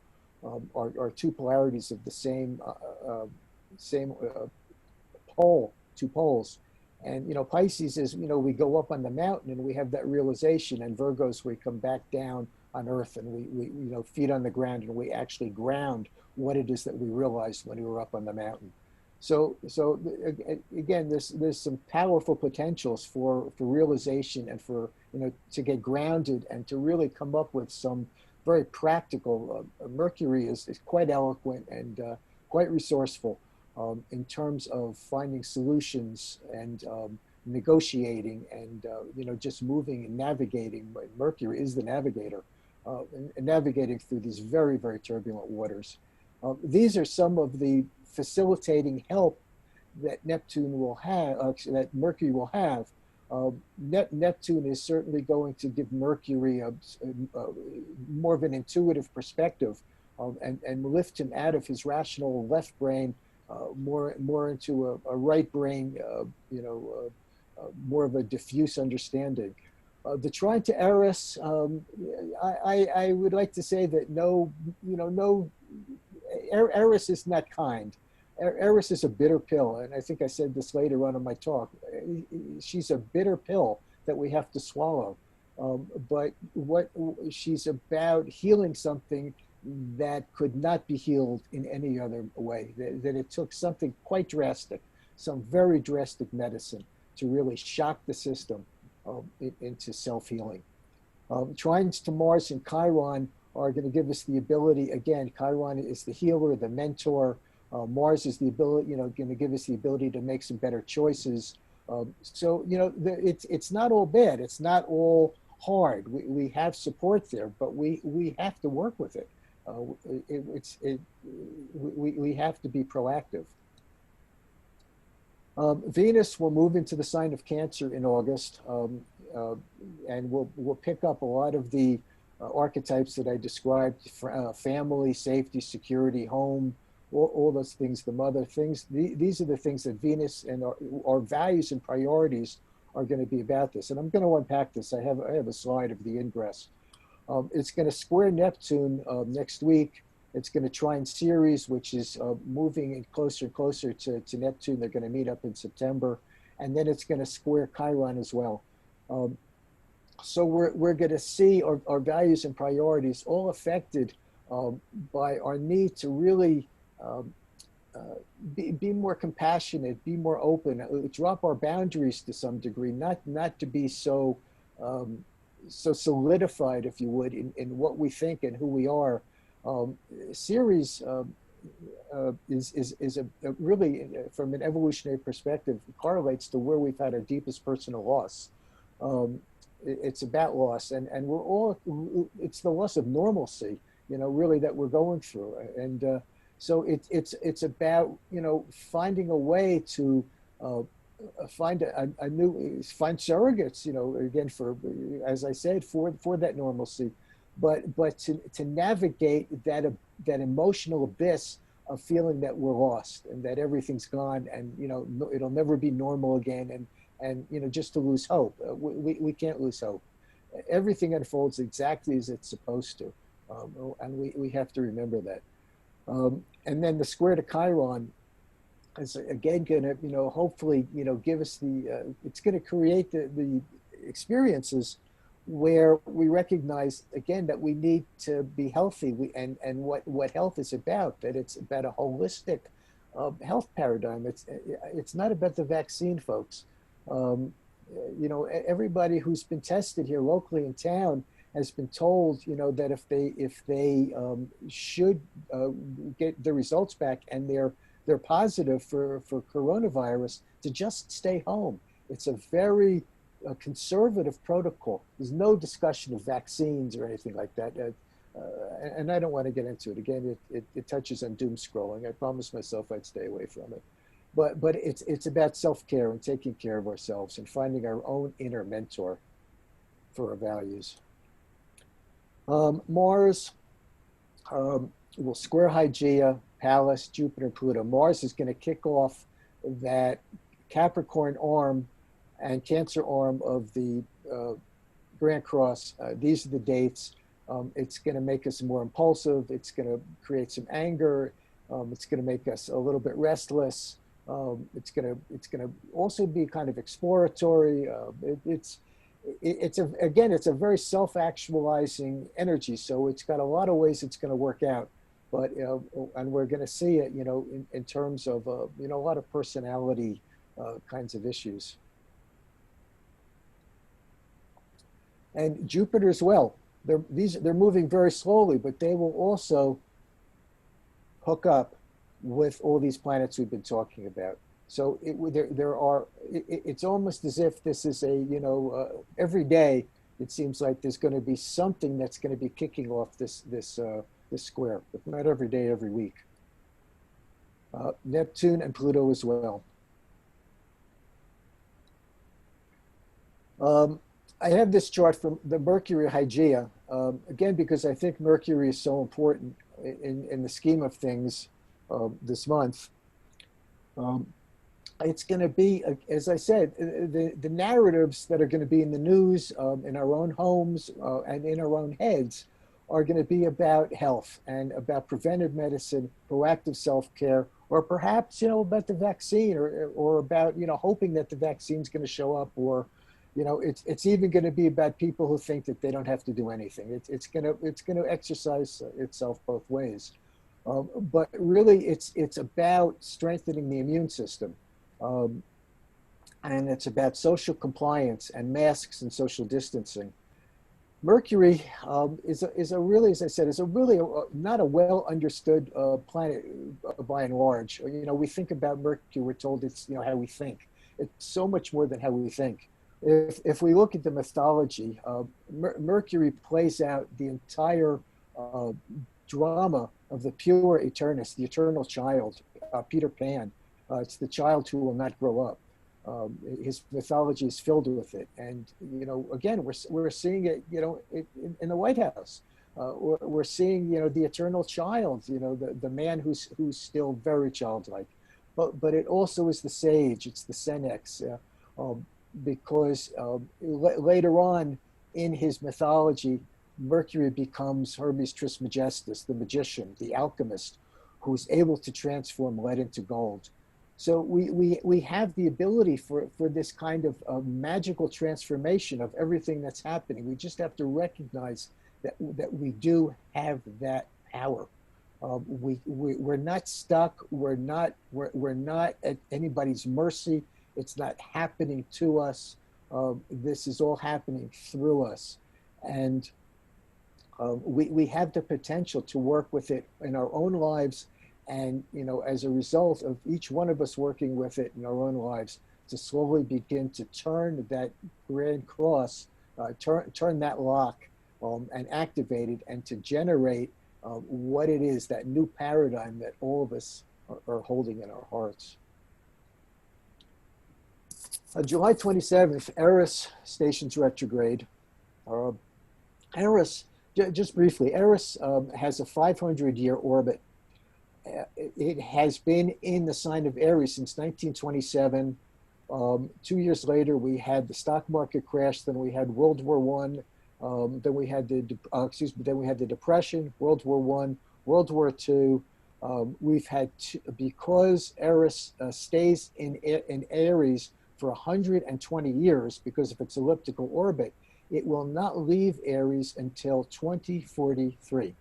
are 2 polarities of the same pole, 2 poles. And, Pisces is, we go up on the mountain and we have that realization, and Virgos, we come back down on earth and we feet on the ground and we actually ground what it is that we realized when we were up on the mountain. So again, there's some powerful potentials for realization and for, to get grounded and to really come up with some very practical. Mercury is quite eloquent and quite resourceful in terms of finding solutions and negotiating and, just moving and navigating. Mercury is the navigator, and navigating through these very, very turbulent waters. These are some of the facilitating help that Neptune will have, that Mercury will have. Neptune is certainly going to give Mercury more of an intuitive perspective and lift him out of his rational left brain more into a right brain, more of a diffuse understanding. The trine to Eris, I would like to say that Eris is not kind. Eris is a bitter pill, and I think I said this later on in my talk. She's a bitter pill that we have to swallow. But she's about healing something that could not be healed in any other way. That it took something quite drastic, some very drastic medicine to really shock the system into self-healing. Trines to Mars and Chiron are going to give us the ability, again, Chiron is the healer, the mentor. Mars is the ability, going to give us the ability to make some better choices. It's not all bad. It's not all hard. We have support there, but we have to work with it. We have to be proactive. Venus will move into the sign of Cancer in August, and we'll pick up a lot of the archetypes that I described: family, safety, security, home, all those things, the mother things. These are the things that Venus and our values and priorities are going to be about this. And I'm going to unpack this. I have a slide of the ingress. It's going to square Neptune next week. It's going to trine Ceres, which is moving in closer and closer to Neptune. They're going to meet up in September. And then it's going to square Chiron as well. So we're going to see our values and priorities all affected by our need to really be more compassionate, be more open, drop our boundaries to some degree, not to be so solidified, if you would, in what we think and who we are. Ceres is a really, from an evolutionary perspective, correlates to where we've had our deepest personal loss. It's about loss, and we're all, it's the loss of normalcy, really, that we're going through. And so it's about, finding a way to find find surrogates, again, for, as I said, for that normalcy, but to navigate that emotional abyss of feeling that we're lost and that everything's gone, and it'll never be normal again, and just to lose hope. We can't lose hope. Everything unfolds exactly as it's supposed to, and we have to remember that. And then the square to Chiron is again going to, hopefully, give us it's going to create the experiences where we recognize again that we need to be healthy, and what health is about, that it's about a holistic health paradigm. It's not about the vaccine, folks. Everybody who's been tested here locally in town has been told, that if they should get the results back and they're positive for coronavirus, to just stay home. It's a very conservative protocol. There's no discussion of vaccines or anything like that. And I don't want to get into it. Again, it touches on doom scrolling. I promised myself I'd stay away from it. But it's about self-care and taking care of ourselves and finding our own inner mentor for our values. Mars will square Hygeia, Pallas, Jupiter, Pluto. Mars is going to kick off that Capricorn arm and Cancer arm of the Grand Cross. These are the dates. It's going to make us more impulsive. It's going to create some anger. It's going to make us a little bit restless. It's going to also be kind of exploratory. It's a very self-actualizing energy. So it's got a lot of ways it's going to work out, but and we're going to see it, in terms of a lot of personality kinds of issues. And Jupiter as well. They're moving very slowly, but they will also hook up with all these planets we've been talking about. So it's almost as if this is every day it seems like there's going to be something that's going to be kicking off this square, but not every day, every week. Neptune and Pluto as well. I have this chart from the Mercury Hygeia, again, because I think Mercury is so important in the scheme of things this month. It's going to be, as I said, the narratives that are going to be in the news, in our own homes, and in our own heads are going to be about health and about preventive medicine, proactive self-care, or perhaps, about the vaccine, or about, hoping that the vaccine's going to show up, or, it's even going to be about people who think that they don't have to do anything. It's going to exercise itself both ways. But really, it's about strengthening the immune system. And it's about social compliance and masks and social distancing. Mercury is a really, as I said, is a really not a well understood planet by and large. We think about Mercury, we're told it's how we think. It's so much more than how we think. If we look at the mythology, Mercury plays out the entire drama of the pure Eternus, the eternal child, Peter Pan. It's the child who will not grow up. His mythology is filled with it. And, you know, again, we're seeing it, you know, in the White House. We're seeing, you know, the eternal child, you know, the man who's still very childlike. But it also is the sage, it's the senex, because later on in his mythology, Mercury becomes Hermes Trismegistus, the magician, the alchemist, who's able to transform lead into gold. So we have the ability for this kind of magical transformation of everything that's happening. We just have to recognize that we do have that power. We're not stuck. We're not at anybody's mercy. It's not happening to us. This is all happening through us, and we have the potential to work with it in our own lives. And, you know, as a result of each one of us working with it in our own lives, to slowly begin to turn that grand cross, turn that lock, and activate it, and to generate what it is, that new paradigm that all of us are holding in our hearts. July 27th, Eris stations retrograde. Eris, just briefly, Eris has a 500-year orbit. It has been in the sign of Aries since 1927. 2 years later, we had the stock market crash. Then we had World War I. Then we had then we had the Depression, World War I, World War II. We've had because Eris stays in Aries for 120 years because of its elliptical orbit. It will not leave Aries until 2043.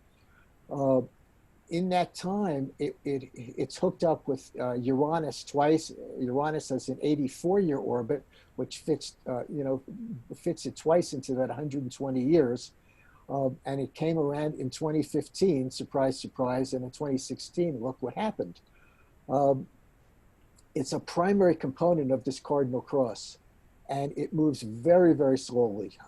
In that time, it's hooked up with Uranus twice. Uranus has an 84-year orbit, which fits it twice into that 120 years. And it came around in 2015, surprise, surprise, and in 2016, look what happened. It's a primary component of this cardinal cross, and it moves very, very slowly.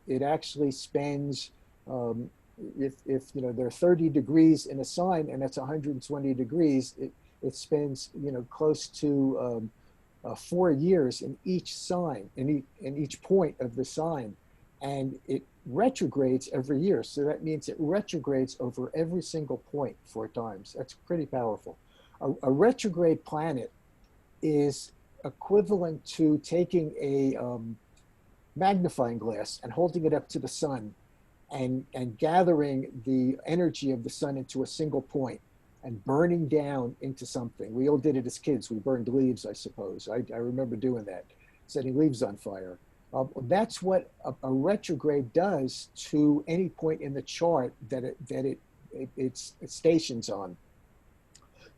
It actually spends, if you know, there are 30 degrees in a sign and that's 120 degrees, it spends, you know, close to 4 years in each sign, in each point of the sign, and it retrogrades every year. So that means it retrogrades over every single point 4 times. That's pretty powerful. A retrograde planet is equivalent to taking a magnifying glass and holding it up to the sun and gathering the energy of the sun into a single point and burning down into something. We all did it as kids. We burned leaves, I suppose. I remember doing that, setting leaves on fire. That's what a retrograde does to any point in the chart that it stations on.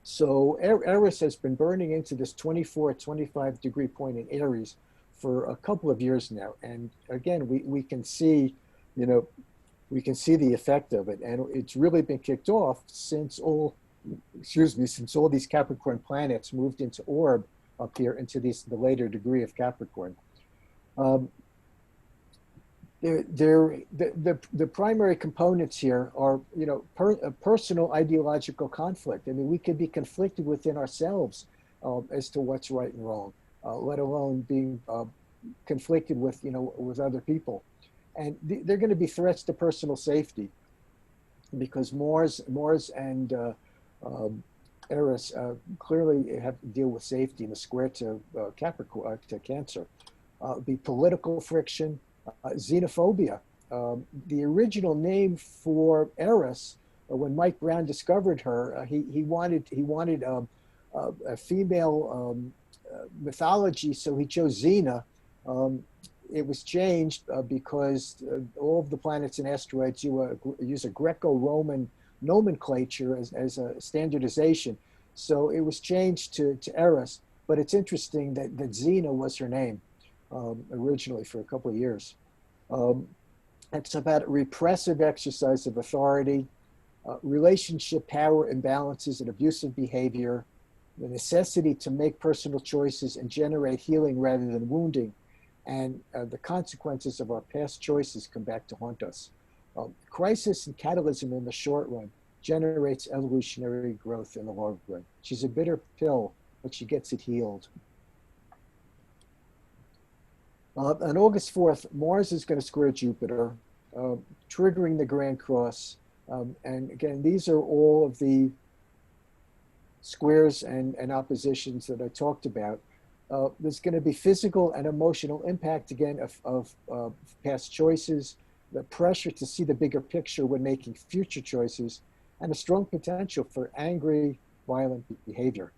So Eris has been burning into this 24, 25 degree point in Aries for a couple of years now. And again, we can see, you know, we can see the effect of it. And it's really been kicked off since all these Capricorn planets moved into orb up here into the later degree of Capricorn. The primary components here are, you know, personal ideological conflict. I mean, we could be conflicted within ourselves as to what's right and wrong, let alone being conflicted with, you know, with other people. And they're going to be threats to personal safety, because Mars and Eris clearly have to deal with safety in the square to Capricorn, to Cancer. Be political friction. Xenophobia. The original name for Eris, when Mike Brown discovered her, he wanted a female mythology, so he chose Xena. It was changed because all of the planets and asteroids use a Greco-Roman nomenclature as a standardization. So it was changed to Eris. But it's interesting that Xena was her name. Originally for a couple of years. It's about repressive exercise of authority, relationship power imbalances and abusive behavior, the necessity to make personal choices and generate healing rather than wounding, and the consequences of our past choices come back to haunt us. Crisis and catalysm in the short run generates evolutionary growth in the long run. She's a bitter pill but she gets it healed. On August 4th, Mars is going to square Jupiter, triggering the Grand Cross. And again, these are all of the squares and oppositions that I talked about. There's going to be physical and emotional impact again of past choices, the pressure to see the bigger picture when making future choices, and a strong potential for angry, violent behavior.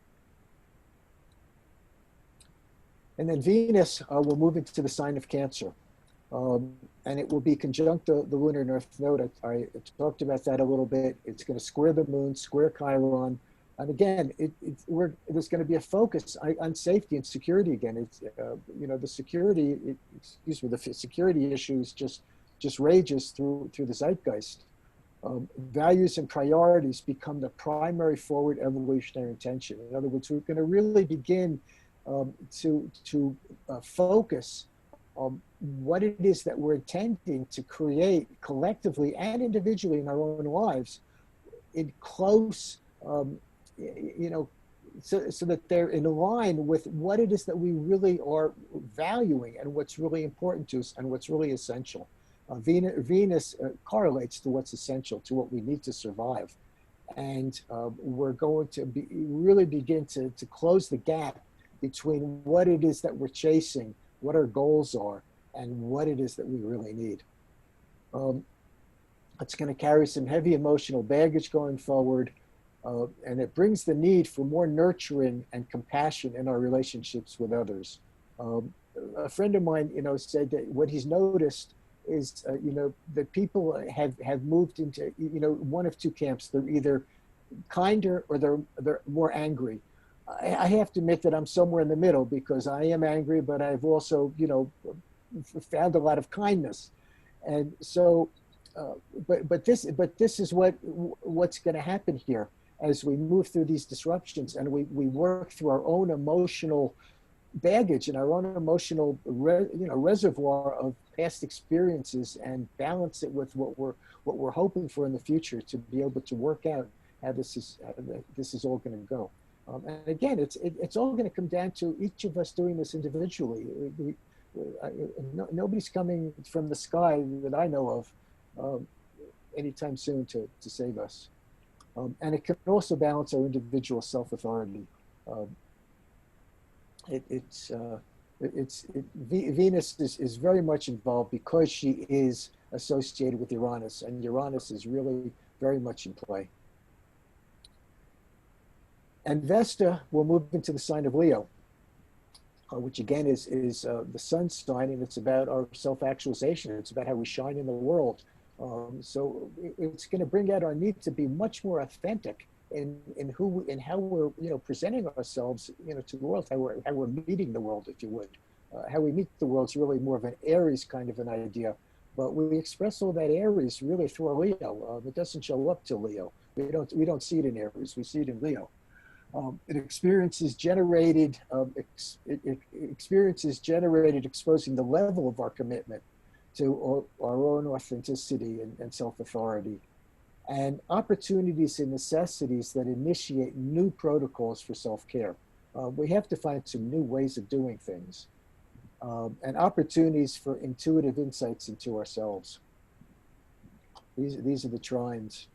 And then Venus will move into the sign of Cancer. And it will be conjunct the lunar north node. I talked about that a little bit. It's going to square the moon, square Chiron. And again, there's going to be a focus on safety and security again. It's, the security, the security issues just rages through the zeitgeist. Values and priorities become the primary forward evolutionary intention. In other words, we're going to really begin to focus on what it is that we're intending to create collectively and individually in our own lives in close, so that they're in line with what it is that we really are valuing and what's really important to us and what's really essential. Venus correlates to what's essential, to what we need to survive. And we're going to really begin to close the gap between what it is that we're chasing, what our goals are, and what it is that we really need. It's going to carry some heavy emotional baggage going forward, and it brings the need for more nurturing and compassion in our relationships with others. A friend of mine, said that what he's noticed is, that people have moved into, one of two camps. They're either kinder or they're more angry. I have to admit that I'm somewhere in the middle, because I am angry, but I've also, found a lot of kindness. And so, but this is what's going to happen here as we move through these disruptions and we work through our own emotional baggage and our own emotional reservoir of past experiences, and balance it with what we're hoping for in the future, to be able to work out how this is all going to go. And again, it's all going to come down to each of us doing this individually. Nobody's coming from the sky that I know of anytime soon to save us. And it can also balance our individual self-authority. Venus is very much involved because she is associated with Uranus, and Uranus is really very much in play. And Vesta will move into the sign of Leo, which again is the sun's sign, and it's about our self-actualization. It's about how we shine in the world. So it's going to bring out our need to be much more authentic in how we're presenting ourselves to the world, how we're meeting the world, if you would. How we meet the world is really more of an Aries kind of an idea, but we express all that Aries really through our Leo. It doesn't show up to Leo. We don't see it in Aries. We see it in Leo. Experiences generated exposing the level of our commitment to our own authenticity and self-authority, and opportunities and necessities that initiate new protocols for self-care. We have to find some new ways of doing things, and opportunities for intuitive insights into ourselves. These are the trines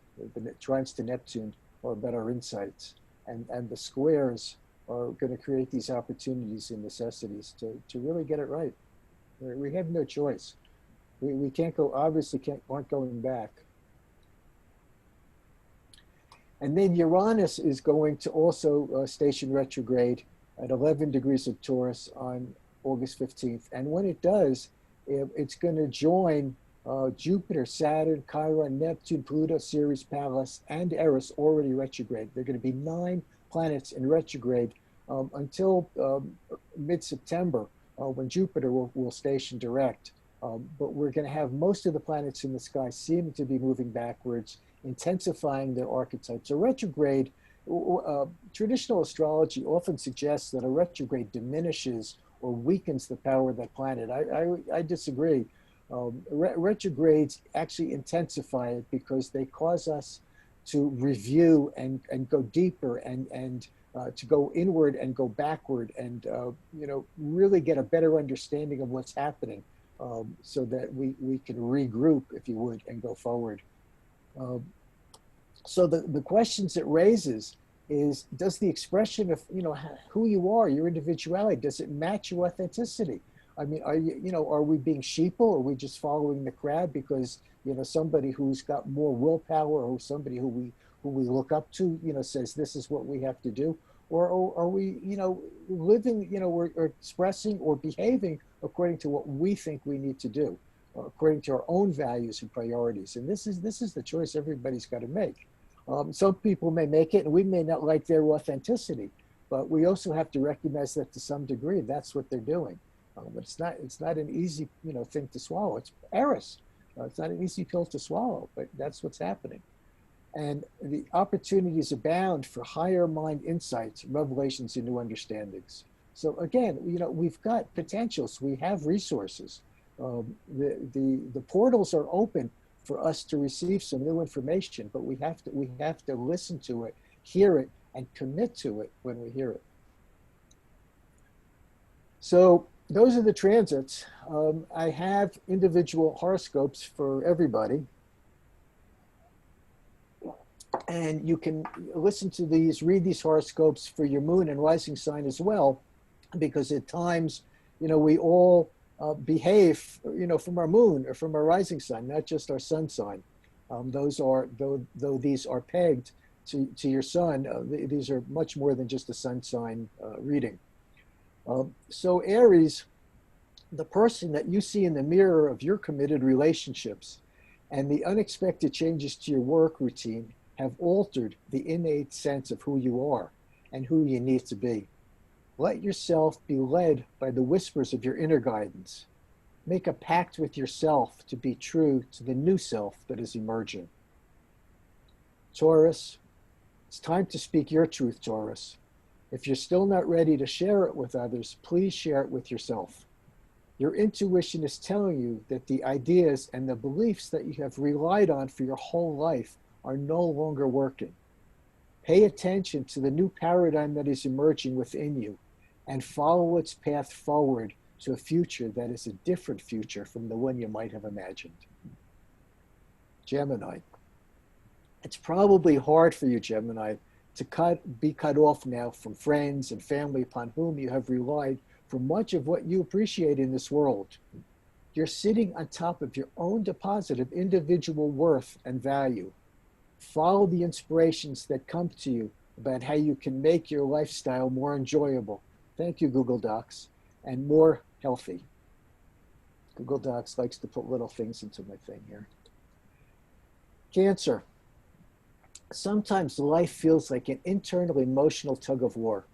to Neptune, are about our insights. And the squares are going to create these opportunities and necessities to really get it right. We have no choice. We can't go, obviously aren't going back. And then Uranus is going to also station retrograde at 11 degrees of Taurus on August 15th. And when it does, it's going to join Jupiter, Saturn, Chiron, Neptune, Pluto, Ceres, Pallas, and Eris already retrograde. There are going to be 9 planets in retrograde until mid-September, when Jupiter will station direct. But we're going to have most of the planets in the sky seem to be moving backwards, intensifying their archetypes. So retrograde, traditional astrology often suggests that a retrograde diminishes or weakens the power of that planet. I disagree. Retrogrades actually intensify it because they cause us to review and go deeper and to go inward and go backward and, really get a better understanding of what's happening, so that we can regroup, if you would, and go forward. So the questions it raises is, does the expression of, who you are, your individuality, does it match your authenticity? I mean, are we being sheeple? Are we just following the crowd because, somebody who's got more willpower, or somebody who we look up to, says this is what we have to do? Or are we, living, or expressing or behaving according to what we think we need to do, according to our own values and priorities? And this is the choice everybody's got to make. Some people may make it, and we may not like their authenticity, but we also have to recognize that to some degree, that's what they're doing. But it's not an easy, thing to swallow. It's Eris. It's not an easy pill to swallow, but that's what's happening. And the opportunities abound for higher mind insights, revelations, and new understandings. So again, we've got potentials. We have resources. The portals are open for us to receive some new information, but we have to listen to it, hear it, and commit to it when we hear it. So those are the transits. I have individual horoscopes for everybody. And you can listen to these, read these horoscopes for your moon and rising sign as well, because at times, we all behave, from our moon or from our rising sign, not just our sun sign. Though these are pegged to your sun, these are much more than just a sun sign reading. So Aries, the person that you see in the mirror of your committed relationships and the unexpected changes to your work routine have altered the innate sense of who you are and who you need to be. Let yourself be led by the whispers of your inner guidance. Make a pact with yourself to be true to the new self that is emerging. Taurus, it's time to speak your truth, Taurus. If you're still not ready to share it with others, please share it with yourself. Your intuition is telling you that the ideas and the beliefs that you have relied on for your whole life are no longer working. Pay attention to the new paradigm that is emerging within you and follow its path forward to a future that is a different future from the one you might have imagined. Gemini. It's probably hard for you, Gemini, to be cut off now from friends and family upon whom you have relied for much of what you appreciate in this world. You're sitting on top of your own deposit of individual worth and value. Follow the inspirations that come to you about how you can make your lifestyle more enjoyable. Thank you, Google Docs, and more healthy. Google Docs likes to put little things into my thing here. Cancer. Sometimes life feels like an internal emotional tug of war,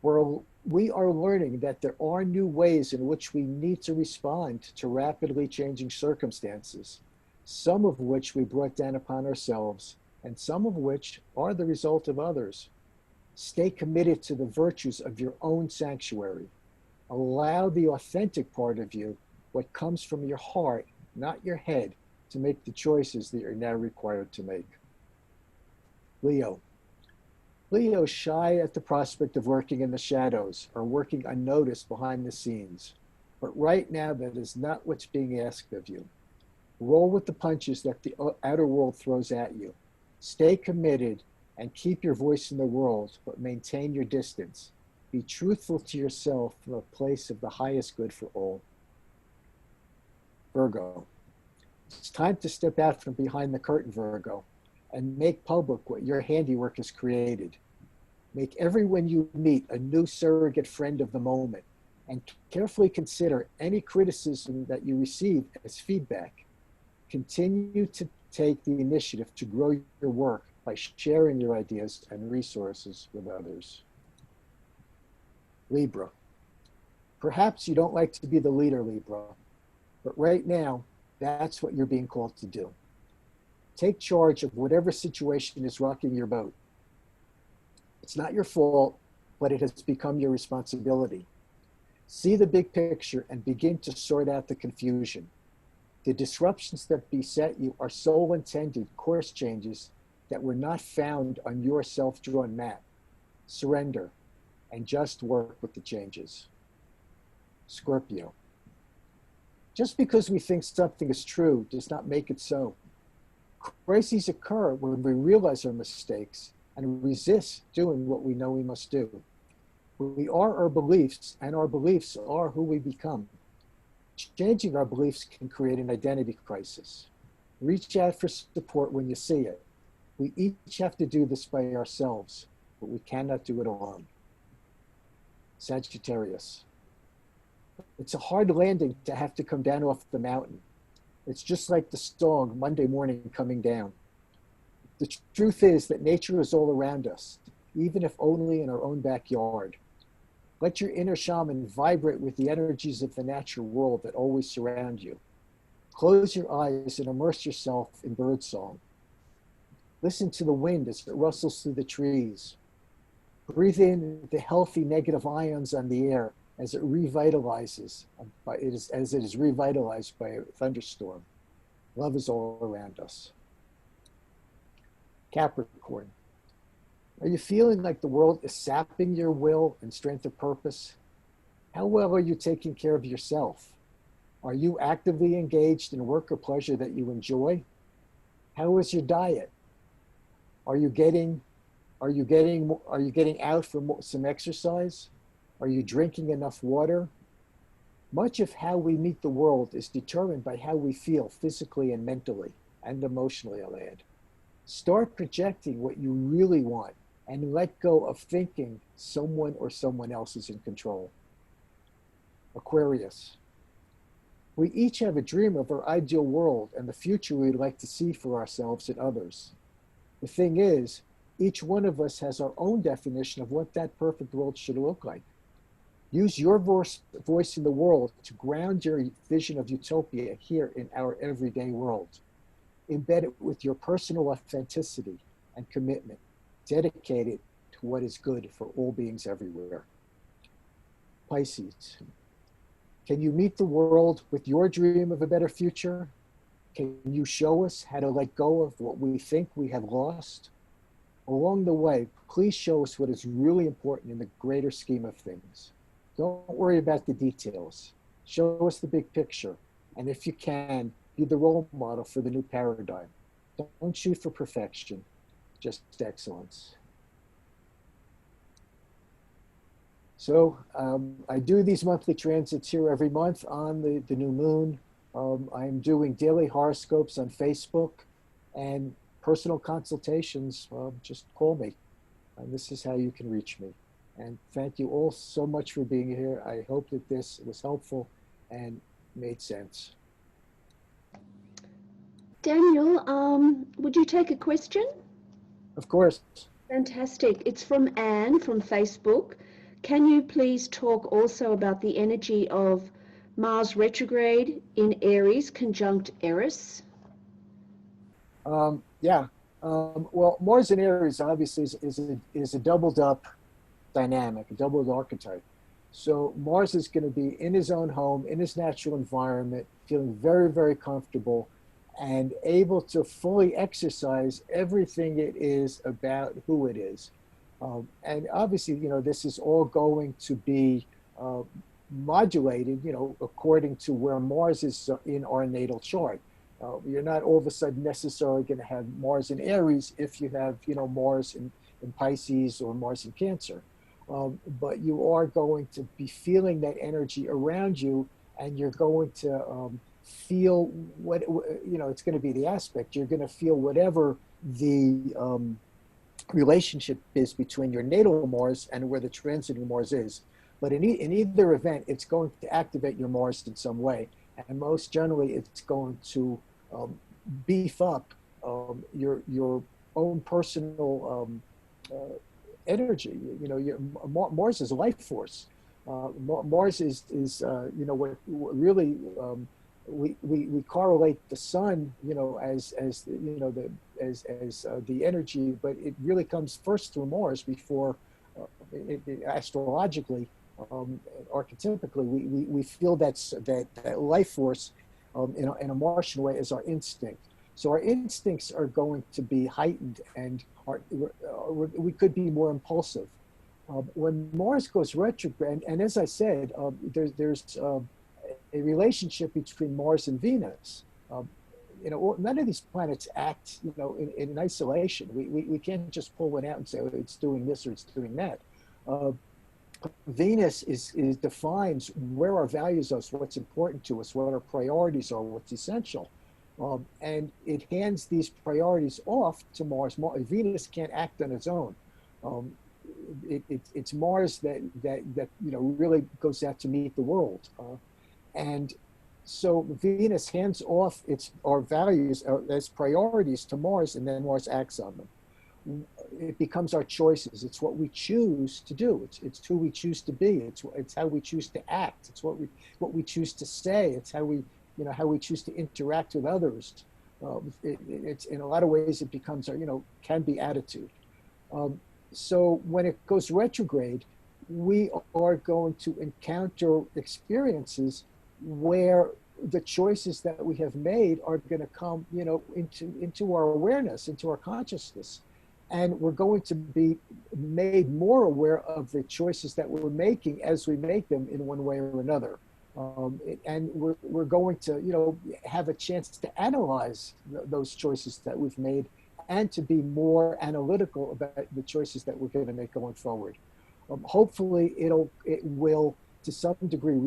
where we are learning that there are new ways in which we need to respond to rapidly changing circumstances, some of which we brought down upon ourselves, and some of which are the result of others. Stay committed to the virtues of your own sanctuary. Allow the authentic part of you, what comes from your heart, not your head, to make the choices that you're now required to make. Leo. Leo is shy at the prospect of working in the shadows or working unnoticed behind the scenes. But right now, that is not what's being asked of you. Roll with the punches that the outer world throws at you. Stay committed and keep your voice in the world, but maintain your distance. Be truthful to yourself from a place of the highest good for all. Virgo. It's time to step out from behind the curtain, Virgo, and make public what your handiwork has created. Make everyone you meet a new surrogate friend of the moment, and carefully consider any criticism that you receive as feedback. Continue to take the initiative to grow your work by sharing your ideas and resources with others. Libra. Perhaps you don't like to be the leader, Libra, but right now, that's what you're being called to do. Take charge of whatever situation is rocking your boat. It's not your fault, but it has become your responsibility. See the big picture and begin to sort out the confusion. The disruptions that beset you are soul-intended course changes that were not found on your self-drawn map. surrender, and just work with the changes. Scorpio. Just because we think something is true does not make it so. Crises occur when we realize our mistakes and resist doing what we know we must do. We are our beliefs, and our beliefs are who we become. Changing our beliefs can create an identity crisis. Reach out for support when you see it. We each have to do this by ourselves, but we cannot do it alone. Sagittarius. It's a hard landing to have to come down off the mountain. It's just like the song Monday Morning Coming Down. The truth is that nature is all around us, even if only in our own backyard. Let your inner shaman vibrate with the energies of the natural world that always surround you. Close your eyes and immerse yourself in birdsong. Listen to the wind as it rustles through the trees. Breathe in the healthy negative ions on the air as it revitalizes, as it is revitalized by a thunderstorm. Love is all around us. Capricorn. Are you feeling like the world is sapping your will and strength of purpose? How well are you taking care of yourself? Are you actively engaged in work or pleasure that you enjoy? How is your diet? Are you getting out for some exercise? Are you drinking enough water? Much of how we meet the world is determined by how we feel physically and mentally and emotionally, I'll add. Start projecting what you really want and let go of thinking someone or someone else is in control. Aquarius. We each have a dream of our ideal world and the future we'd like to see for ourselves and others. The thing is, each one of us has our own definition of what that perfect world should look like. Use your voice in the world to ground your vision of utopia here in our everyday world. Embed it with your personal authenticity and commitment, dedicated to what is good for all beings everywhere. Pisces. Can you meet the world with your dream of a better future? Can you show us how to let go of what we think we have lost? Along the way, please show us what is really important in the greater scheme of things. Don't worry about the details. Show us the big picture. And if you can, be the role model for the new paradigm. Don't shoot for perfection, just excellence. So I do these monthly transits here every month on the new moon. I'm doing daily horoscopes on Facebook and personal consultations. Just call me. And this is how you can reach me. And thank you all so much for being here. I hope that this was helpful and made sense. Daniel, would you take a question? Of course. Fantastic. It's from Anne from Facebook. Can you please talk also about the energy of Mars retrograde in Aries conjunct Eris? Well, Mars in Aries obviously is a doubled up dynamic, a doubled archetype. So Mars is going to be in his own home, in his natural environment, feeling very, very comfortable and able to fully exercise everything it is about who it is. And obviously, this is all going to be modulated, according to where Mars is in our natal chart. You're not all of a sudden necessarily going to have Mars in Aries if you have, Mars in Pisces or Mars in Cancer. But you are going to be feeling that energy around you, and you're going to feel what, it's going to be the aspect. You're going to feel whatever the relationship is between your natal Mars and where the transiting Mars is. But in either event, it's going to activate your Mars in some way. And most generally, it's going to beef up your own personal energy. Mars is a life force. Mars is what really we correlate the sun, as the energy, but it really comes first through Mars before, astrologically, archetypically, we feel that life force in a Martian way is our instinct. So our instincts are going to be heightened, and we could be more impulsive. When Mars goes retrograde, and as I said, there's a relationship between Mars and Venus. You know, none of these planets act, you know, in isolation. We can't just pull one out and say, oh, it's doing this or it's doing that. Venus defines where our values are, what's important to us, what our priorities are, what's essential. And it hands these priorities off to Mars. Venus can't act on its own. It's Mars that you know really goes out to meet the world, and so Venus hands off our values as priorities to Mars, and then Mars acts on them. It becomes our choices. It's what we choose to do. It's who we choose to be. It's how we choose to act. It's what we choose to say. It's how we choose to interact with others. It's in a lot of ways it becomes our can be attitude. So when it goes retrograde, we are going to encounter experiences where the choices that we have made are going to come, into our awareness, into our consciousness. And we're going to be made more aware of the choices that we're making as we make them in one way or another. And we're going to, have a chance to analyze those choices that we've made and to be more analytical about the choices that we're going to make going forward. Hopefully, it will, to some degree,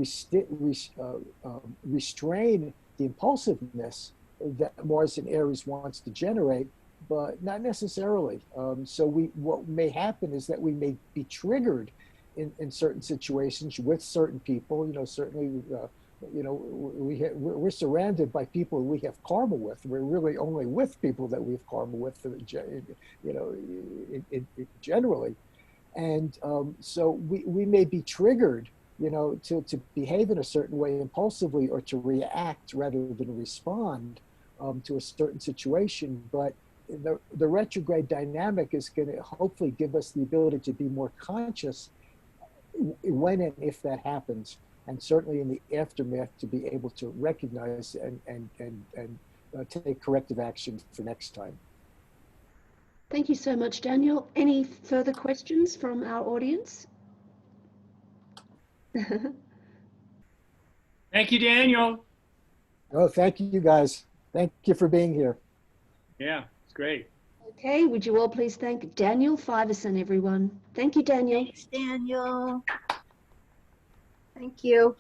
restrain the impulsiveness that Mars in Aries wants to generate, but not necessarily. So what may happen is that we may be triggered in certain situations with certain people. Certainly, we're surrounded by people we have karma with. We're really only with people that we have karma with, generally. And so we may be triggered, to behave in a certain way impulsively or to react rather than respond to a certain situation. But the retrograde dynamic is going to hopefully give us the ability to be more conscious when and if that happens, and certainly in the aftermath to be able to recognize and take corrective action for next time. Thank you so much, Daniel. Any further questions from our audience? Thank you, Daniel. Oh, thank you guys. Thank you for being here. Yeah, it's great. Okay, would you all please thank Daniel Fiverson, everyone. Thank you, Daniel. Thanks, Daniel. Thank you.